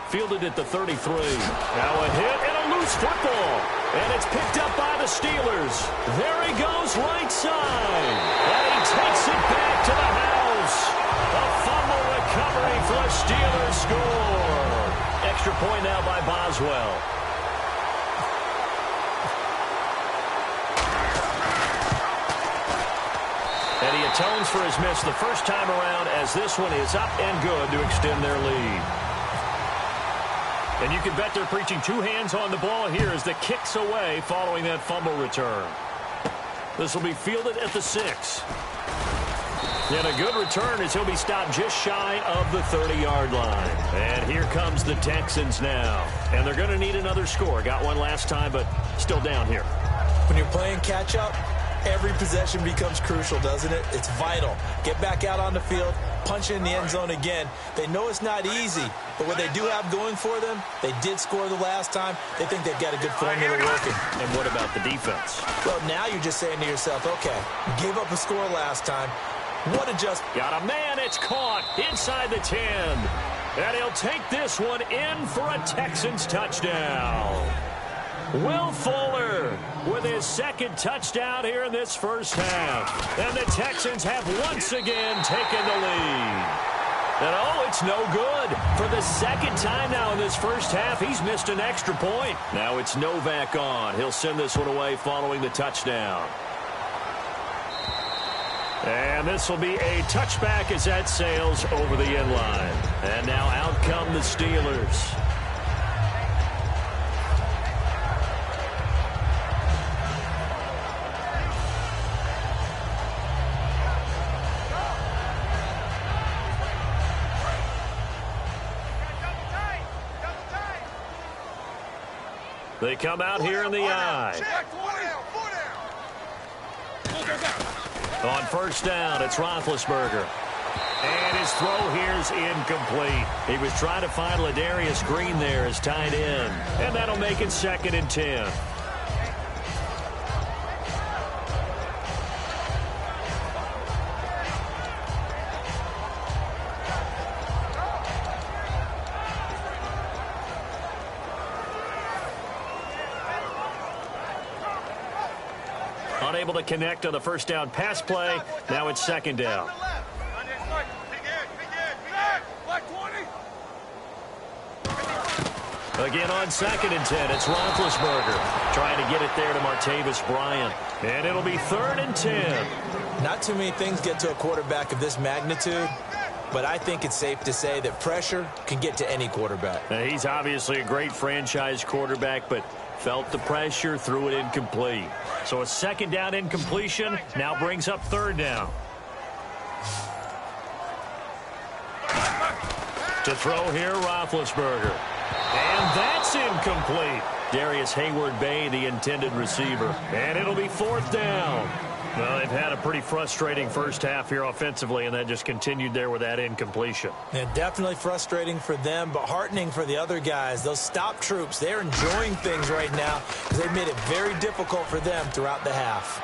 Fielded at the 33. Now a hit and a loose football. And it's picked up by the Steelers. There he goes right side. And he takes it back to the house. A fumble recovery for a Steelers score. Extra point now by Boswell. And he atones for his miss the first time around as this one is up and good to extend their lead. And you can bet they're preaching two hands on the ball here as the kick's away following that fumble return. This will be fielded at the 6. And a good return as he'll be stopped just shy of the 30-yard line. And here comes the Texans now. And they're going to need another score. Got one last time, but still down here. When you're playing catch-up, every possession becomes crucial, doesn't it? It's vital. Get back out on the field, punch in the end zone again. They know it's not easy, but what they do have going for them, they did score the last time. They think they've got a good formula working. And what about the defense? Well, now you're just saying to yourself, okay, gave up a score last time. What adjustment? Got a man. It's caught inside the 10. And he'll take this one in for a Texans touchdown. Will Fuller with his second touchdown here in this first half. And the Texans have once again taken the lead. And oh, it's no good. For the second time now in this first half, he's missed an extra point. Now it's Novak on. He'll send this one away following the touchdown. And this will be a touchback as that sails over the end line. And now out come the Steelers. They come out here in the eye. On first down, it's Roethlisberger. And his throw here's incomplete. He was trying to find Ladarius Green there as tight end. And that'll make it 2nd and 10. Unable to connect on the first down pass play. Now it's 2nd down. Again on 2nd and 10, it's Roethlisberger trying to get it there to Martavis Bryant. And it'll be 3rd and 10. Not too many things get to a quarterback of this magnitude, but I think it's safe to say that pressure can get to any quarterback. Now, he's obviously a great franchise quarterback, but felt the pressure, threw it incomplete. So a 2nd down incompletion now brings up 3rd down. To throw here, Roethlisberger. And that's incomplete. Darius Hayward-Bay, the intended receiver. And it'll be 4th down. Well, they've had a pretty frustrating first half here offensively, and that just continued there with that incompletion. Yeah, definitely frustrating for them, but heartening for the other guys. Those stop troops, they're enjoying things right now because they've made it very difficult for them throughout the half.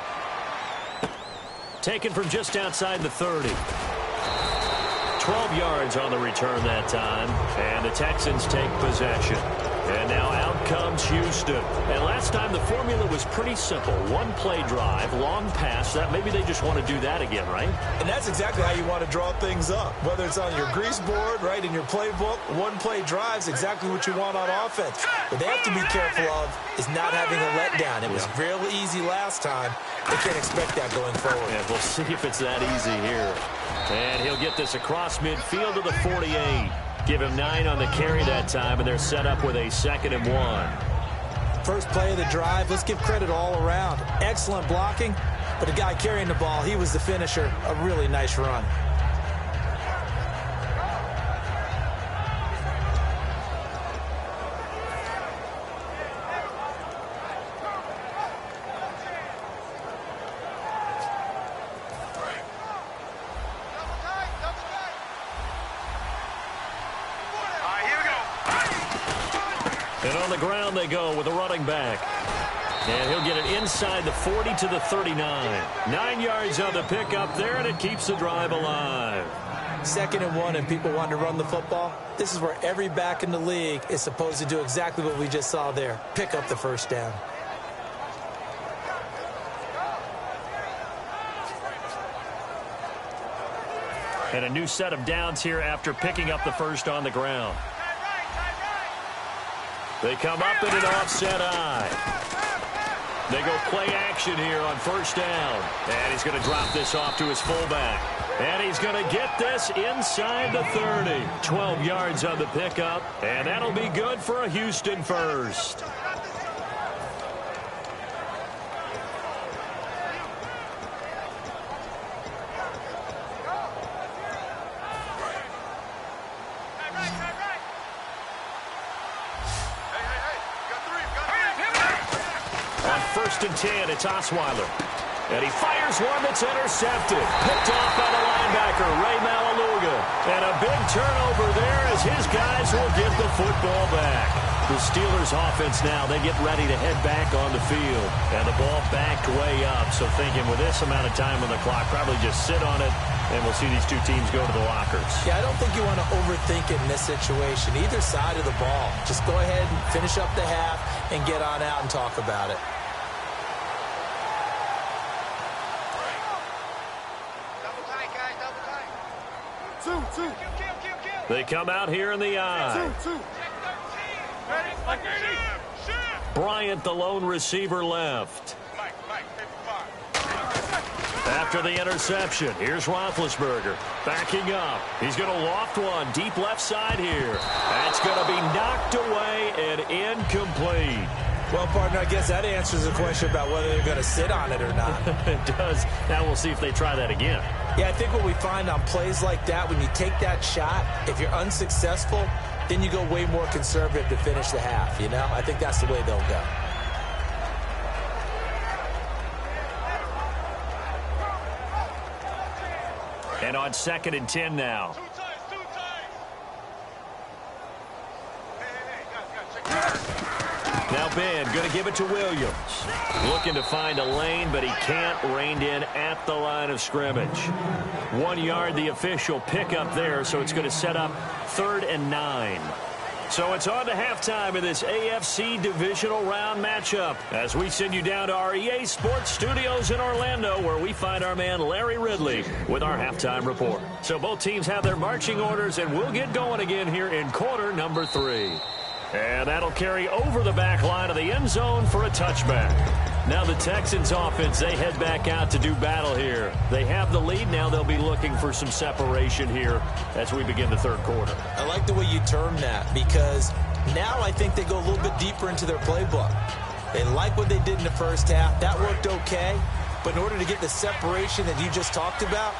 Taken from just outside the 30. 12 yards on the return that time, and the Texans take possession. And now out comes Houston. And last time the formula was pretty simple. One play drive, long pass. That maybe they just want to do that again, right? And that's exactly how you want to draw things up. Whether it's on your grease board, right, in your playbook, one play drive's exactly what you want on offense. What they have to be careful of is not having a letdown. It was real easy last time. They can't expect that going forward. And we'll see if it's that easy here. And he'll get this across midfield to the 48. Give him 9 on the carry that time, and they're set up with a 2nd and 1. First play of the drive, let's give credit all around. Excellent blocking, but the guy carrying the ball, he was the finisher. A really nice run. And on the ground they go with a running back. And he'll get it inside the 40 to the 39. 9 yards on the pickup there, and it keeps the drive alive. 2nd and 1, and people want to run the football. This is where every back in the league is supposed to do exactly what we just saw there. Pick up the first down. And a new set of downs here after picking up the first on the ground. They come up in an offset eye. They go play action here on first down. And he's going to drop this off to his fullback. And he's going to get this inside the 30. 12 yards on the pickup, and that'll be good for a Houston first. On 1st and 10, it's Osweiler. And he fires one that's intercepted. Picked off by the linebacker, Ray Malaluga. And a big turnover there as his guys will get the football back. The Steelers offense now, they get ready to head back on the field. And the ball backed way up. So thinking with this amount of time on the clock, probably just sit on it, and we'll see these two teams go to the lockers. Yeah, I don't think you want to overthink it in this situation. Either side of the ball. Just go ahead and finish up the half and get on out and talk about it. They come out here in the eye. Bryant, the lone receiver, left. After the interception, here's Roethlisberger backing up. He's going to loft one deep left side here. That's going to be knocked away and incomplete. Well, partner, I guess that answers the question about whether they're going to sit on it or not. It does. Now we'll see if they try that again. Yeah, I think what we find on plays like that, when you take that shot, if you're unsuccessful, then you go way more conservative to finish the half, you know? I think that's the way they'll go. And on 2nd and 10 now. Now Ben going to give it to Williams. Looking to find a lane, but he can't. Reined in at the line of scrimmage. 1 yard, the official pickup there, so it's going to set up 3rd and 9. So it's on to halftime in this AFC divisional round matchup as we send you down to our EA Sports Studios in Orlando, where we find our man Larry Ridley with our halftime report. So both teams have their marching orders, and we'll get going again here in quarter number 3. And that'll carry over the back line of the end zone for a touchback. Now the Texans offense, they head back out to do battle here. They have the lead. Now they'll be looking for some separation here as we begin the 3rd quarter. I like the way you term that, because now I think they go a little bit deeper into their playbook. They like what they did in the first half. That worked okay. But in order to get the separation that you just talked about,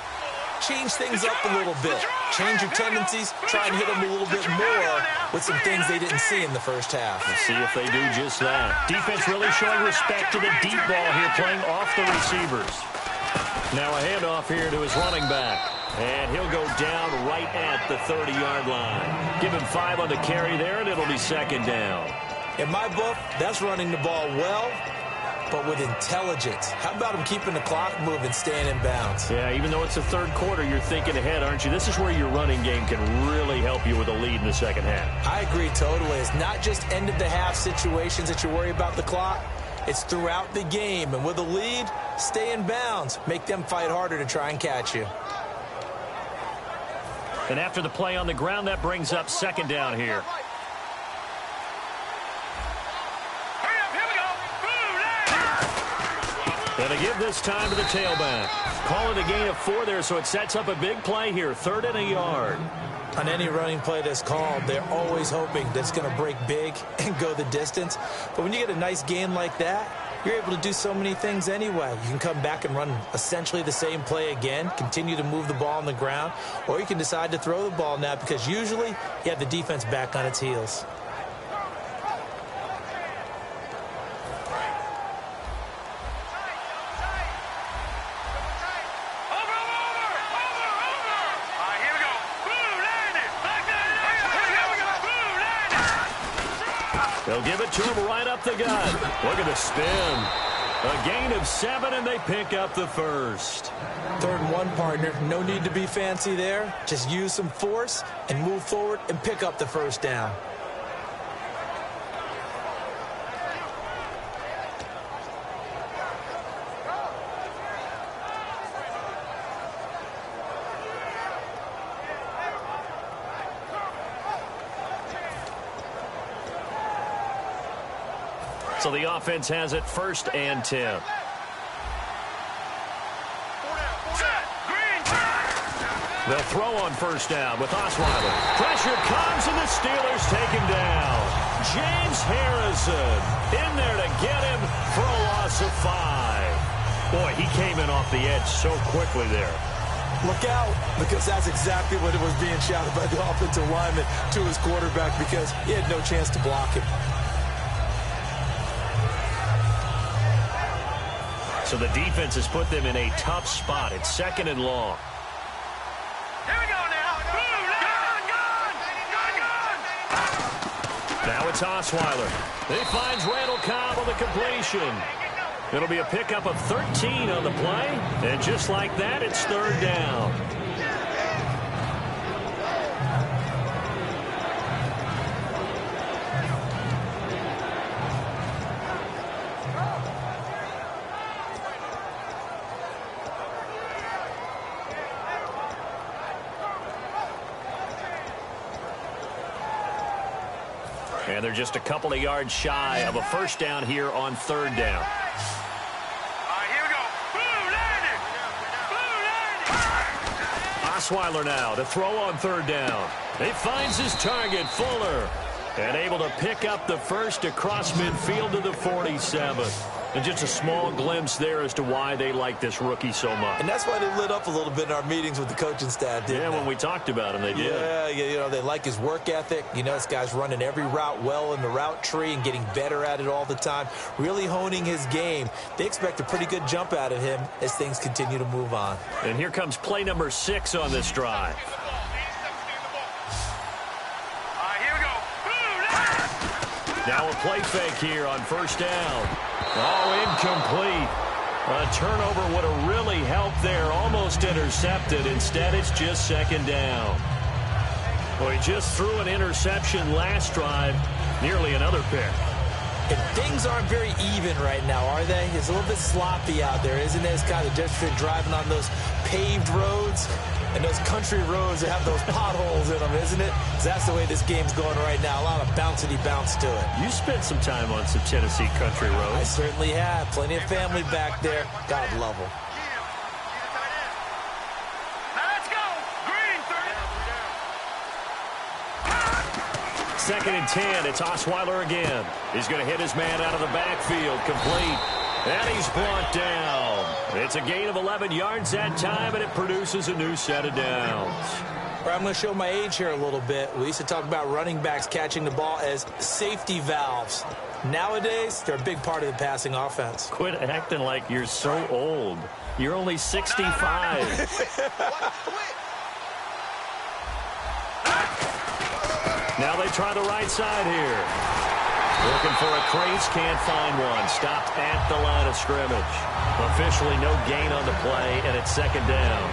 change things up a little bit. Change your tendencies. Try and hit them a little bit more with some things they didn't see in the first half. We'll see if they do just that. Defense really showing respect to the deep ball here, playing off the receivers. Now a handoff here to his running back. And he'll go down right at the 30-yard line. Give him 5 on the carry there, and it'll be 2nd down. In my book, that's running the ball well, but with intelligence. How about him keeping the clock moving, staying in bounds? Yeah, even though it's the 3rd quarter, you're thinking ahead, aren't you? This is where your running game can really help you with a lead in the 2nd half. I agree totally. It's not just end-of-the-half situations that you worry about the clock. It's throughout the game. And with a lead, stay in bounds. Make them fight harder to try and catch you. And after the play on the ground, that brings up 2nd down here. And they give this time to the tailback. Call it a gain of 4 there, so it sets up a big play here. 3rd and a yard. On any running play that's called, they're always hoping that it's going to break big and go the distance. But when you get a nice gain like that, you're able to do so many things anyway. You can come back and run essentially the same play again, continue to move the ball on the ground, or you can decide to throw the ball now, because usually you have the defense back on its heels. They'll give it to him right up the gut. Look at the spin. A gain of 7, and they pick up the first. 3rd and 1, partner. No need to be fancy there. Just use some force and move forward and pick up the first down. So the offense has it 1st and 10. They'll throw on first down with Osweiler. Pressure comes, and the Steelers take him down. James Harrison in there to get him for a loss of 5. Boy, he came in off the edge so quickly there. Look out, because that's exactly what it was being shouted by the offensive lineman to his quarterback, because he had no chance to block him. So the defense has put them in a tough spot. It's 2nd and long. Here we go now. Gun. Now it's Osweiler. He finds Randall Cobb on the completion. It'll be a pickup of 13 on the play. And just like that, it's 3rd down. And they're just a couple of yards shy of a first down here on 3rd down. All right, here we go. Blue landing. Osweiler now to throw on 3rd down. He finds his target, Fuller, and able to pick up the first across midfield to the 47. And just a small glimpse there as to why they like this rookie so much. And that's why they lit up a little bit in our meetings with the coaching staff, didn't they? When we talked about him, they did. Yeah, you know, they like his work ethic. You know, this guy's running every route well in the route tree and getting better at it all the time, really honing his game. They expect a pretty good jump out of him as things continue to move on. And here comes play number 6 on this drive. All right, here we go. Now a play fake here on first down. Oh, incomplete. A turnover would have really helped there. Almost intercepted. Instead, it's just 2nd down. Well, he just threw an interception last drive. Nearly another pick. And things aren't very even right now, are they? It's a little bit sloppy out there, isn't it? It's kind of just driving on those paved roads and those country roads that have those potholes in them, isn't it? That's the way this game's going right now. A lot of bouncy bounce to it. You spent some time on some Tennessee country roads. I certainly have. Plenty of family back there. God love them. Now let's go. Green, 30. 2nd and 10. It's Osweiler again. He's going to hit his man out of the backfield. Complete. And he's brought down. It's a gain of 11 yards that time, and it produces a new set of downs. I'm going to show my age here a little bit. We used to talk about running backs catching the ball as safety valves. Nowadays, they're a big part of the passing offense. Quit acting like you're so old. You're only 65. Now they try the right side here. Looking for a crease, can't find one. Stopped at the line of scrimmage. Officially no gain on the play, and it's 2nd down.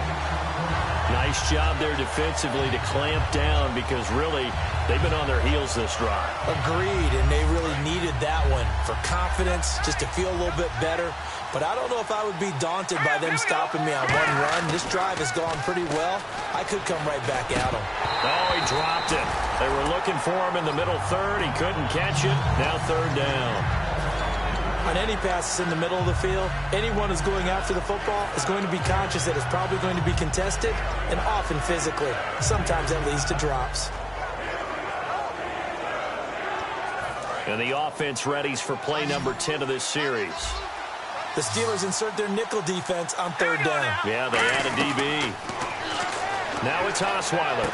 Nice job there defensively to clamp down, because really they've been on their heels this drive. Agreed, and they really needed that one for confidence, just to feel a little bit better. But I don't know if I would be daunted by them stopping me on one run. This drive has gone pretty well. I could come right back at him. Oh, he dropped it. They were looking for him in the middle third. He couldn't catch it. Now 3rd down. On any passes in the middle of the field, anyone who's going after the football is going to be conscious that it's probably going to be contested, and often physically. Sometimes that leads to drops. And the offense readies for play number 10 of this series. The Steelers insert their nickel defense on 3rd down. Yeah, they add a DB. Now it's Osweiler.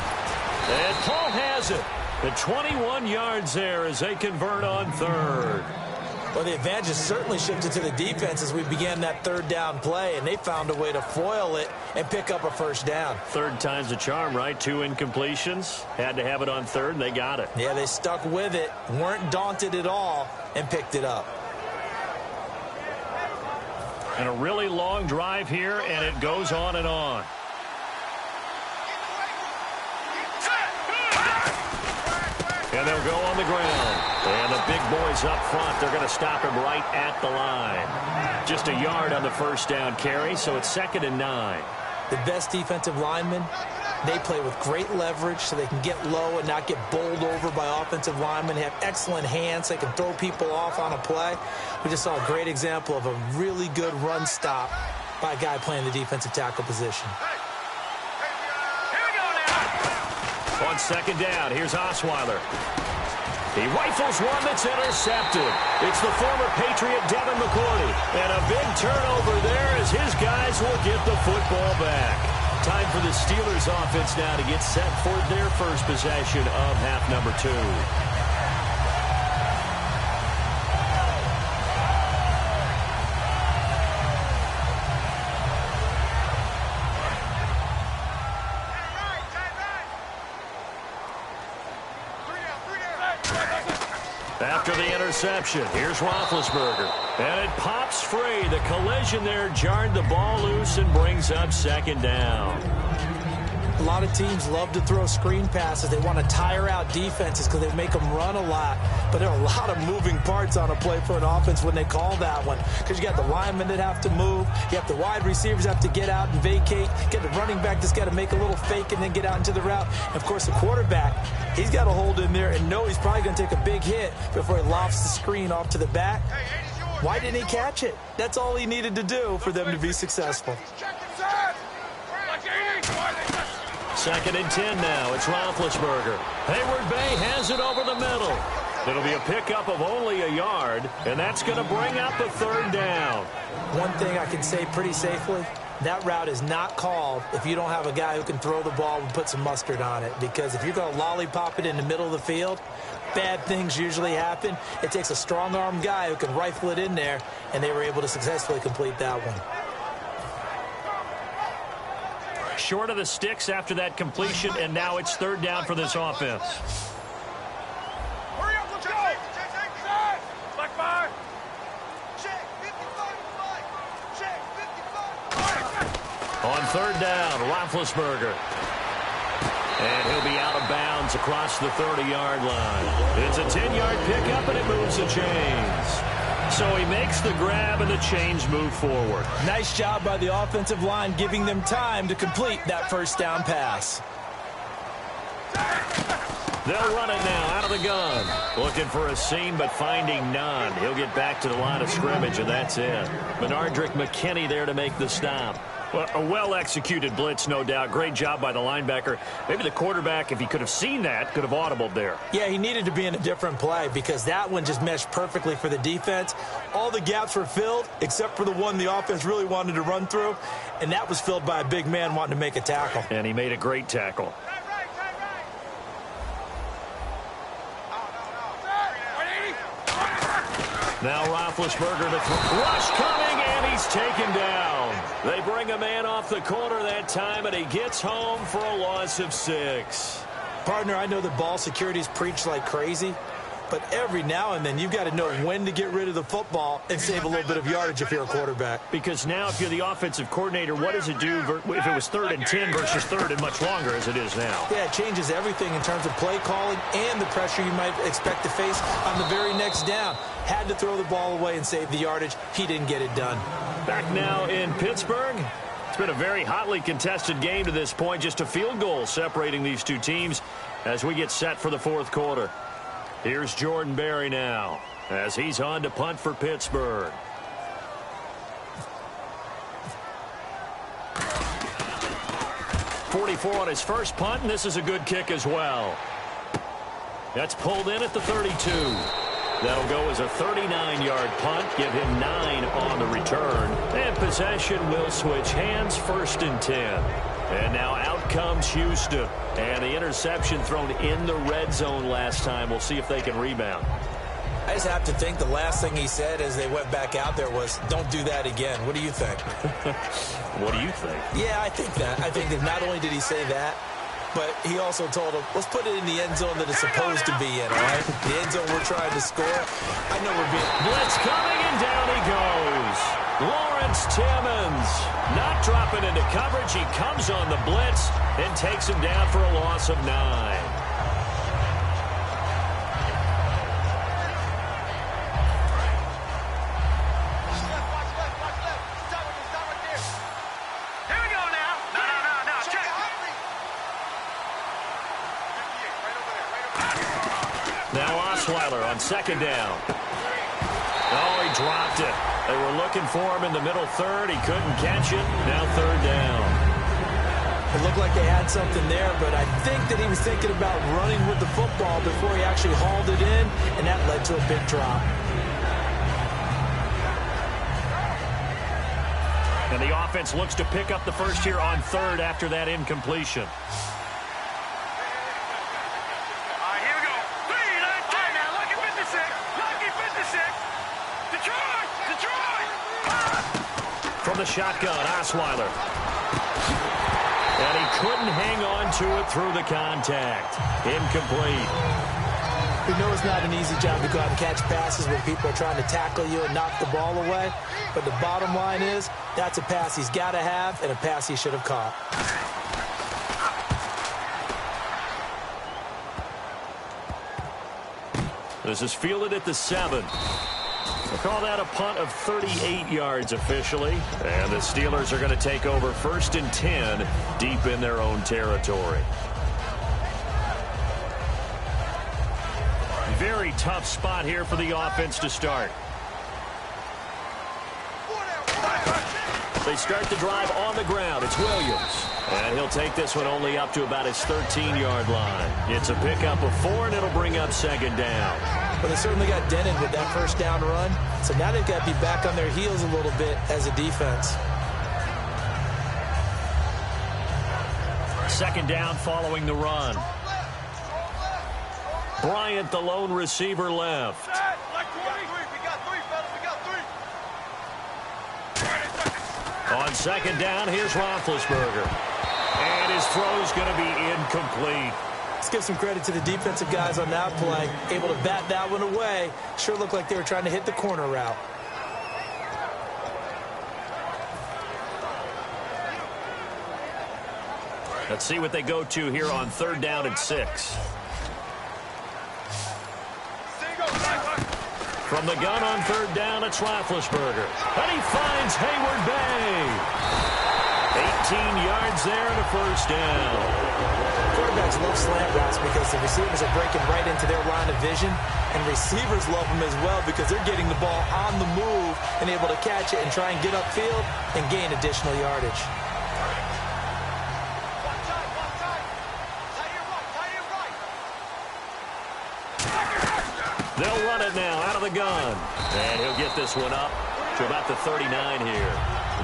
And Paul has it. The 21 yards there as they convert on 3rd. Well, the advantage has certainly shifted to the defense as we began that 3rd down play, and they found a way to foil it and pick up a first down. 3rd time's a charm, right? 2 incompletions. Had to have it on 3rd, and they got it. Yeah, they stuck with it, weren't daunted at all, and picked it up. And a really long drive here, and it goes on and on. And they'll go on the ground. And the big boys up front, they're going to stop him right at the line. Just a yard on the first down carry, so it's 2nd and 9. The best defensive linemen, they play with great leverage so they can get low and not get bowled over by offensive linemen. They have excellent hands. They can throw people off on a play. We just saw a great example of a really good run stop by a guy playing the defensive tackle position. on second down. Here's Osweiler. He rifles one that's intercepted. It's the former Patriot Devin McCourty. And a big turnover there as his guys will get the football back. Time for the Steelers offense now to get set for their first possession of half number 2. After the interception, here's Roethlisberger. And it pops free. The collision there jarred the ball loose and brings up second down. A lot of teams love to throw screen passes. They want to tire out defenses because they make them run a lot. But there are a lot of moving parts on a play for an offense when they call that one. Because you got the linemen that have to move. You have the wide receivers have to get out and vacate. You got the running back that's got to make a little fake and then get out into the route. And, of course, the quarterback, he's got to hold in there and know he's probably going to take a big hit before he lofts the screen off to the back. Why didn't he catch it? That's all he needed to do for them to be successful. Second and 10 now. It's Roethlisberger. Hayward Bay has it over the middle. It'll be a pickup of only a yard, and that's going to bring up a third down. One thing I can say pretty safely, that route is not called if you don't have a guy who can throw the ball and put some mustard on it. Because if you're going to lollipop it in the middle of the field, bad things usually happen. It takes a strong-arm guy who can rifle it in there, and they were able to successfully complete that one. Short of the sticks after that completion, and now it's third down for this offense. Hurry up, let's go! Black 5. Check, 55. On third down, Roethlisberger. And he'll be out of bounds across the 30-yard line. It's a 10-yard pickup, and it moves the chains. So he makes the grab, and the chains move forward. Nice job by the offensive line giving them time to complete that first down pass. They'll run it now out of the gun. Looking for a seam, but finding none. He'll get back to the line of scrimmage, and that's it. Menardrick McKinney there to make the stop. Well, a well-executed blitz, no doubt. Great job by the linebacker. Maybe the quarterback, if he could have seen that, could have audibled there. Yeah, he needed to be in a different play because that one just meshed perfectly for the defense. All the gaps were filled except for the one the offense really wanted to run through, and that was filled by a big man wanting to make a tackle. And he made a great tackle. Now Roethlisberger to throw. Rush coming, and he's taken down. They bring a man off the corner that time, and he gets home for a loss of 6. Partner, I know that ball security is preached like crazy, but every now and then you've got to know when to get rid of the football and save a little bit of yardage if you're a quarterback. Because now if you're the offensive coordinator, what does it do if it was 3rd and 10 versus 3rd and much longer as it is now? Yeah, it changes everything in terms of play calling and the pressure you might expect to face on the very next down. Had to throw the ball away and save the yardage. He didn't get it done. Back now in Pittsburgh. It's been a very hotly contested game to this point. Just a field goal separating these two teams as we get set for the fourth quarter. Here's Jordan Berry now as he's on to punt for Pittsburgh. .44 on his first punt, and this is a good kick as well. That's pulled in at the 32. That'll go as a 39-yard punt, give him 9 on the return. And possession will switch hands, 1st and 10. And now out comes Houston. And the interception thrown in the red zone last time. We'll see if they can rebound. I just have to think the last thing he said as they went back out there was, don't do that again. What do you think? What do you think? Yeah, I think that. I think that not only did he say that, but he also told him, let's put it in the end zone that it's supposed to be in, all right? The end zone we're trying to score. I know we're being... Blitz coming, and down he goes. Lawrence Timmons not dropping into coverage. He comes on the blitz and takes him down for a loss of 9. Now Osweiler on 2nd down. Oh, he dropped it. They were looking for him in the middle 3rd. He couldn't catch it. Now 3rd down. It looked like they had something there, but I think that he was thinking about running with the football before he actually hauled it in, and that led to a big drop. And the offense looks to pick up the first here on third after that incompletion. From the shotgun, Osweiler. And he couldn't hang on to it through the contact. Incomplete. We know it's not an easy job to go out and catch passes when people are trying to tackle you and knock the ball away. But the bottom line is, that's a pass he's got to have and a pass he should have caught. This is fielded at the 7. We'll call that a punt of 38 yards officially. And the Steelers are going to take over 1st and 10 deep in their own territory. Very tough spot here for the offense to start. They start the drive on the ground. It's Williams. And he'll take this one only up to about his 13-yard line. It's a pickup of 4, and it'll bring up 2nd down. Well, they certainly got dented with that first down run. So now they've got to be back on their heels a little bit as a defense. 2nd down following the run. Bryant, the lone receiver, left. On 2nd down, here's Roethlisberger. And his throw's going to be incomplete. Let's give some credit to the defensive guys on that play. Able to bat that one away. Sure looked like they were trying to hit the corner route. Let's see what they go to here on 3rd down and 6. From the gun on 3rd down, it's Roethlisberger. And he finds Hayward Bay. 18 yards there and a 1st down. Quarterbacks love slant routes because the receivers are breaking right into their line of vision, and receivers love them as well because they're getting the ball on the move and able to catch it and try and get upfield and gain additional yardage. They'll run it now out of the gun. And he'll get this one up to about the 39 here.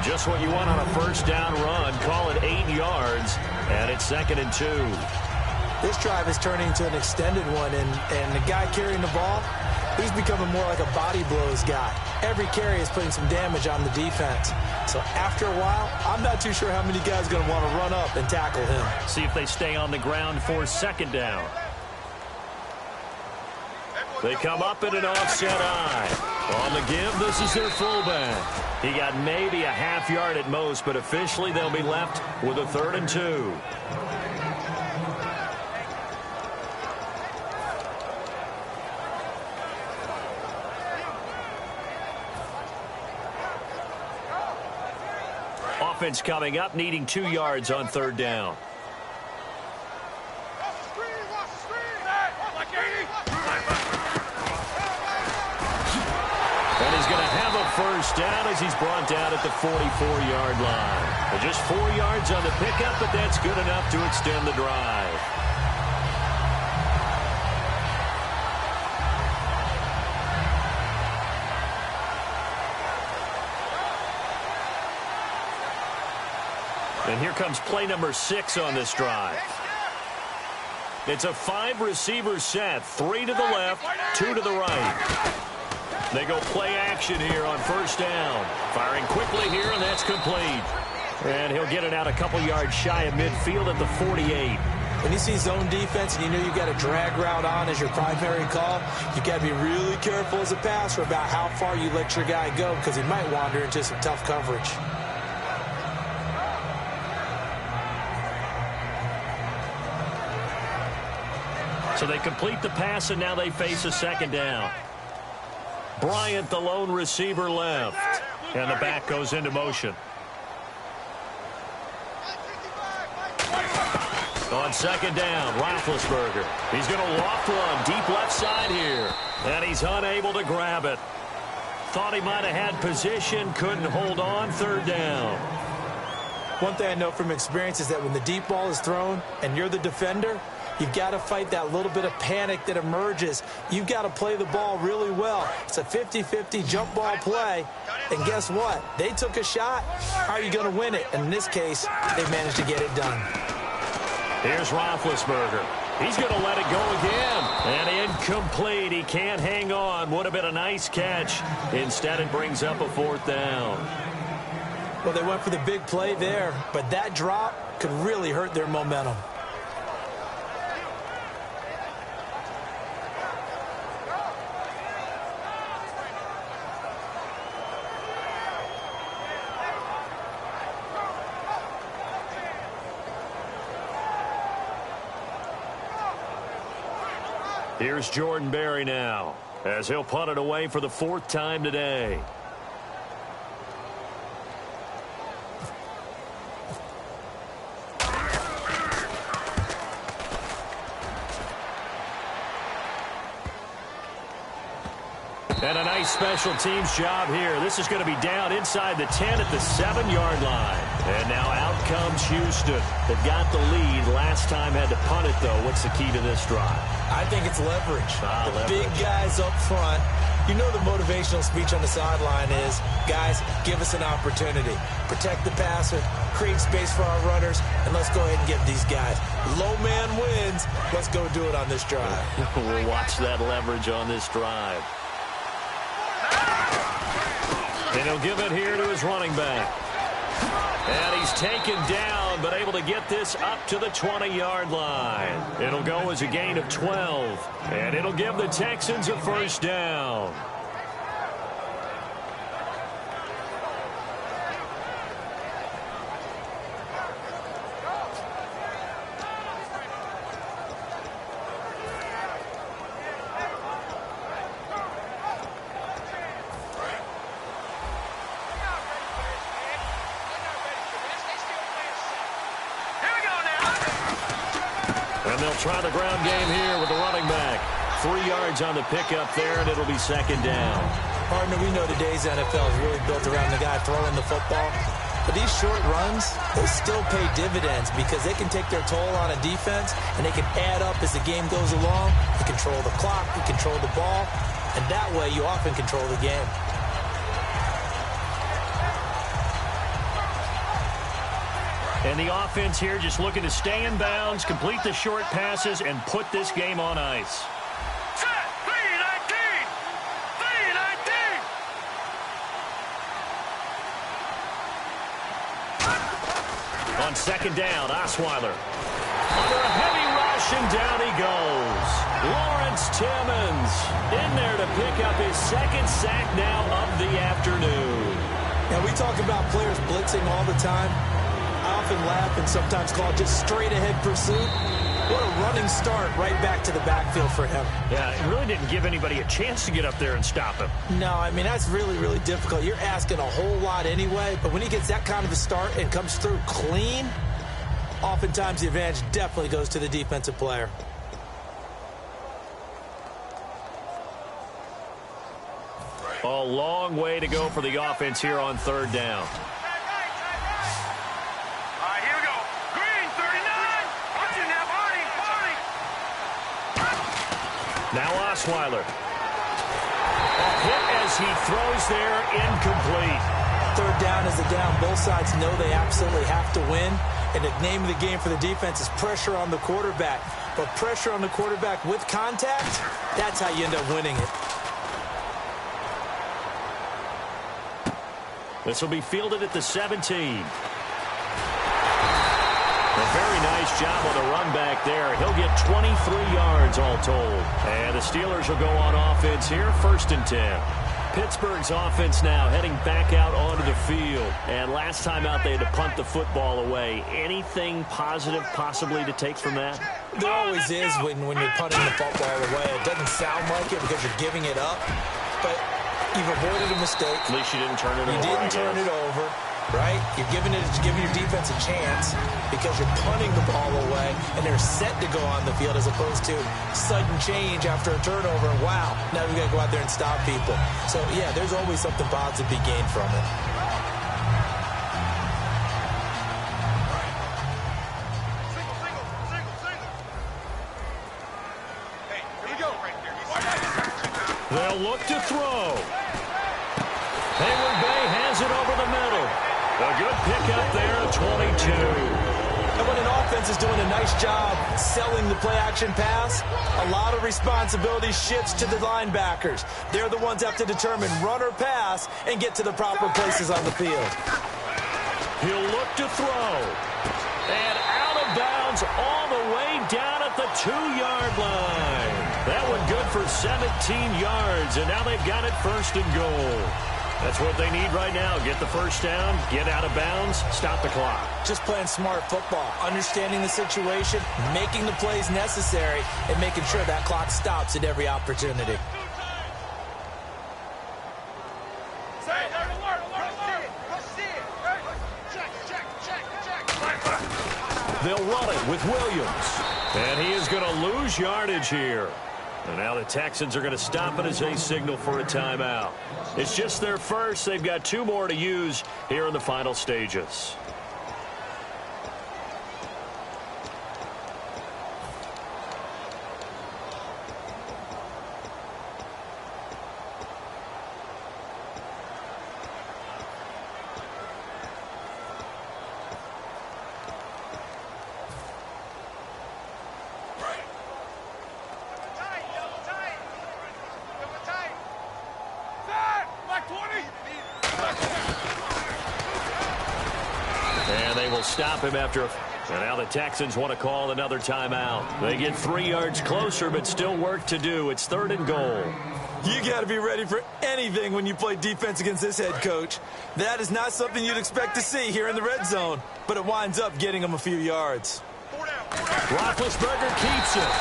Just what you want on a 1st down run. Call it 8 yards, and it's 2nd and 2. This drive is turning into an extended one, and the guy carrying the ball, he's becoming more like a body blows guy. Every carry is putting some damage on the defense. So after a while, I'm not too sure how many guys are going to want to run up and tackle him. See if they stay on the ground for 2nd down. They come up in an offset eye. On the give, this is their fullback. He got maybe a half yard at most, but officially they'll be left with a 3rd and 2. Offense coming up, needing 2 yards on 3rd down. And he's going to have a 1st down as he's brought down at the 44-yard line. Well, just 4 yards on the pickup, but that's good enough to extend the drive. And here comes play number 6 on this drive. It's a 5-receiver set, 3 to the left, 2 to the right. They go play action here on 1st down. Firing quickly here, and that's complete. And he'll get it out a couple yards shy of midfield at the 48. When you see zone defense and you know you've got a drag route on as your primary call, you've got to be really careful as a passer about how far you let your guy go because he might wander into some tough coverage. So they complete the pass, and now they face a 2nd down. Bryant, the lone receiver, left. And the back goes into motion. On 2nd down, Roethlisberger. He's going to loft one deep left side here. And he's unable to grab it. Thought he might have had position, couldn't hold on. 3rd down. One thing I know from experience is that when the deep ball is thrown and you're the defender, you've got to fight that little bit of panic that emerges. You've got to play the ball really well. It's a 50-50 jump ball play. And guess what? They took a shot. How are you going to win it? And in this case, they managed to get it done. Here's Roethlisberger. He's going to let it go again. And incomplete. He can't hang on. Would have been a nice catch. Instead, it brings up a 4th down. Well, they went for the big play there, but that drop could really hurt their momentum. Here's Jordan Berry now, as he'll punt it away for the 4th time today. And a nice special teams job here. This is going to be down inside the 10 at the 7-yard line. And now out comes Houston. They've got the lead. Last time had to punt it, though. What's the key to this drive? I think it's leverage. Leverage. Big guys up front. You know the motivational speech on the sideline is, guys, give us an opportunity. Protect the passer, create space for our runners, and let's go ahead and give these guys. Low man wins. Let's go do it on this drive. We'll watch that leverage on this drive. And he'll give it here to his running back. And he's taken down, but able to get this up to the 20-yard line. It'll go as a gain of 12. And it'll give the Texans a 1st down. And they'll try the ground game here with the running back. 3 yards on the pickup there, and it'll be 2nd down. Partner, we know today's NFL is really built around the guy throwing the football. But these short runs, they still pay dividends because they can take their toll on a defense, and they can add up as the game goes along. You control the clock, you control the ball, and that way you often control the game. And the offense here just looking to stay in bounds, complete the short passes, and put this game on ice. Set, 3-19! 3-19! On 2nd down, Osweiler. Under a heavy rush, and down he goes. Lawrence Timmons in there to pick up his 2nd sack now of the afternoon. Now, we talk about players blitzing all the time. I often laugh and sometimes call it just straight-ahead pursuit. What a running start right back to the backfield for him. Yeah, it really didn't give anybody a chance to get up there and stop him. No, I mean, that's really, really difficult. You're asking a whole lot anyway, but when he gets that kind of a start and comes through clean, oftentimes the advantage definitely goes to the defensive player. A long way to go for the offense here on 3rd down. Now Osweiler. A hit as he throws there, incomplete. 3rd down is the down. Both sides know they absolutely have to win. And the name of the game for the defense is pressure on the quarterback. But pressure on the quarterback with contact, that's how you end up winning it. This will be fielded at the 17. A very nice job on the run back there. He'll get 23 yards all told. And the Steelers will go on offense here, 1st and 10. Pittsburgh's offense now heading back out onto the field. And last time out, they had to punt the football away. Anything positive possibly to take from that? There always is when you're punting the football away. It doesn't sound like it because you're giving it up. But you've avoided a mistake. At least you didn't turn it over. You didn't turn it over. Right? You're giving your defense a chance because you're punting the ball away and they're set to go on the field as opposed to sudden change after a turnover. And wow, now we got to go out there and stop people. So, yeah, there's always something positive to be gained from it. They'll look to throw. Hayward Bay has it over the middle. A good pickup there at 22. And when an offense is doing a nice job selling the play-action pass, a lot of responsibility shifts to the linebackers. They're the ones that have to determine run or pass and get to the proper places on the field. He'll look to throw. And out of bounds all the way down at the 2-yard line. That one good for 17 yards, and now they've got it 1st and goal. That's what they need right now. Get the first down, get out of bounds, stop the clock. Just playing smart football, understanding the situation, making the plays necessary, and making sure that clock stops at every opportunity. They'll run it with Williams. And he is going to lose yardage here. And now the Texans are going to stop it as they signal for a timeout. It's just their first. They've got 2 more to use here in the final stages. And they will stop him after. And now the Texans want to call another timeout. They get 3 yards closer, but still work to do. It's 3rd and goal. You got to be ready for anything when you play defense against this head coach. That is not something you'd expect to see here in the red zone, but it winds up getting him a few yards. Roethlisberger keeps it.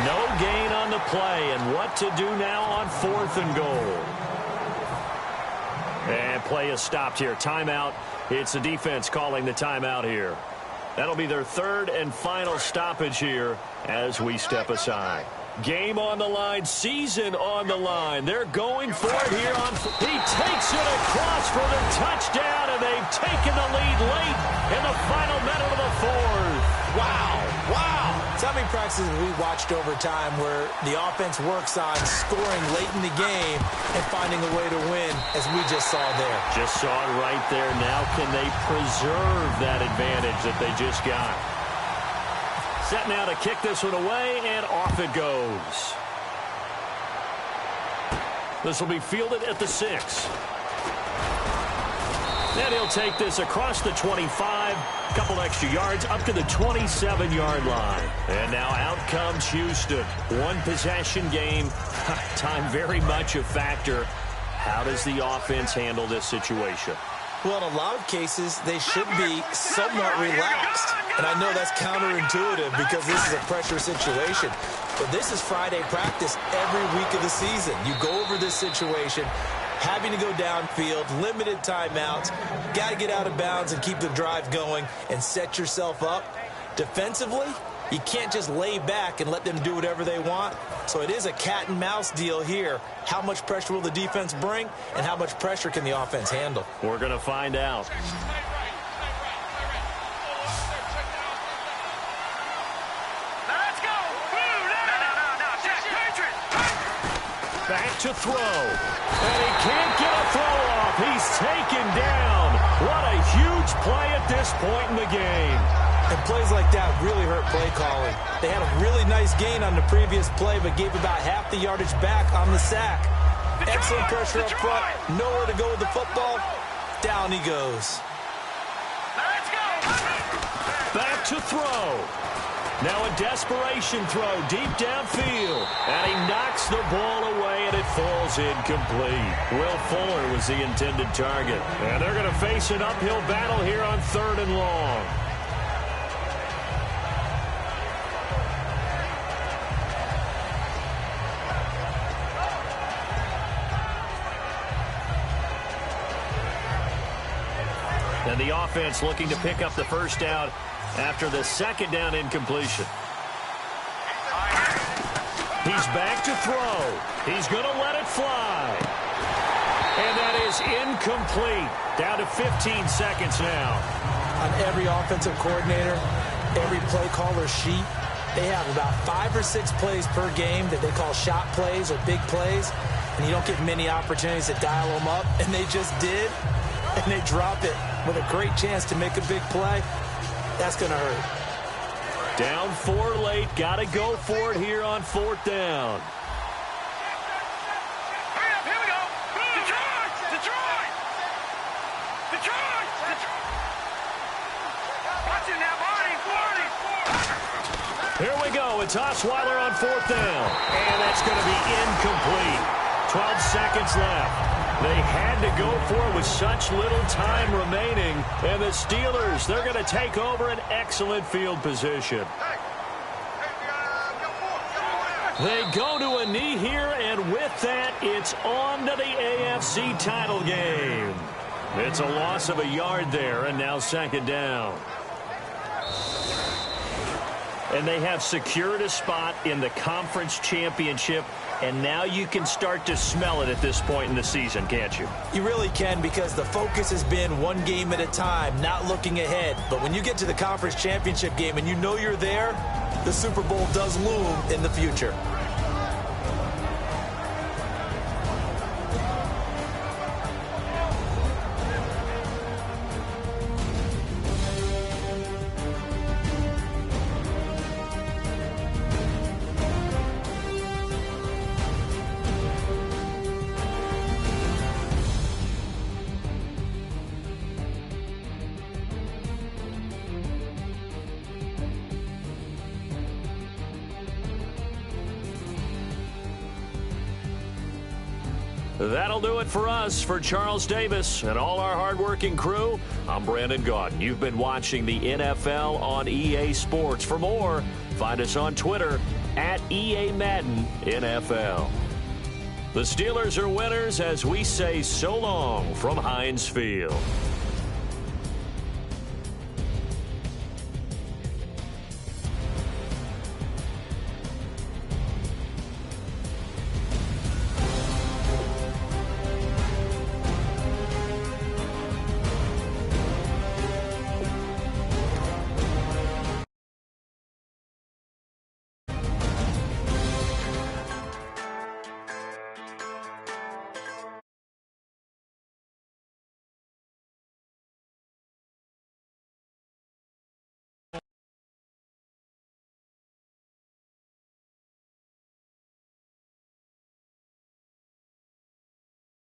No gain on the play, and what to do now on 4th and goal. And play is stopped here. Timeout. It's the defense calling the timeout here. That'll be their 3rd and final stoppage here as we step aside. Game on the line, season on the line. They're going for it here on. He takes it across for the touchdown, and they've taken the lead late in the final minute of the 4th. Wow. So how many practices have we watched over time where the offense works on scoring late in the game and finding a way to win, as we just saw there? Just saw it right there. Now can they preserve that advantage that they just got? Set now to kick this one away, and off it goes. This will be fielded at the 6. Then he'll take this across the 25, a couple extra yards, up to the 27-yard line. And now out comes Houston. One possession game. Time very much a factor. How does the offense handle this situation? Well, in a lot of cases, they should be somewhat relaxed. And I know that's counterintuitive because this is a pressure situation. But this is Friday practice every week of the season. You go over this situation, having to go downfield, limited timeouts, got to get out of bounds and keep the drive going and set yourself up. Defensively, you can't just lay back and let them do whatever they want. So it is a cat and mouse deal here. How much pressure will the defense bring, and how much pressure can the offense handle? We're going to find out. Back to throw. And he can't get a throw off. He's taken down. What a huge play at this point in the game. And plays like that really hurt play calling. They had a really nice gain on the previous play, but gave about half the yardage back on the sack. Excellent pressure up front. Nowhere to go with the football. Down he goes. Back to throw. Now a desperation throw deep downfield. And he knocks the ball away, and it falls incomplete. Will Fuller was the intended target. And they're going to face an uphill battle here on 3rd and long. And the offense looking to pick up the first down after the 2nd down incompletion. He's back to throw. He's going to let it fly. And that is incomplete. Down to 15 seconds now. On every offensive coordinator, every play caller sheet, They have about 5 or 6 plays per game that they call shot plays or big plays, and you don't get many opportunities to dial them up, and they just did, and they drop it with a great chance to make a big play. That's going to hurt. Down 4 late. Got to go for it here on 4th down. Hurry up, here we go. Detroit! Detroit! Detroit! Watch it now, Barney. Here we go. It's Osweiler on 4th down. And that's going to be incomplete. 12 seconds left. They had to go for it with such little time remaining. And the Steelers, they're going to take over an excellent field position. They go to a knee here, and with that, it's on to the AFC title game. It's a loss of a yard there, and now 2nd down. And they have secured a spot in the conference championship, and now you can start to smell it at this point in the season, can't you? You really can, because the focus has been one game at a time, not looking ahead. But when you get to the conference championship game and you know you're there, the Super Bowl does loom in the future. That'll do it for us. For Charles Davis and all our hardworking crew, I'm Brandon Gaudin. You've been watching the NFL on EA Sports. For more, find us on Twitter at EA Madden NFL. The Steelers are winners as we say so long from Heinz Field.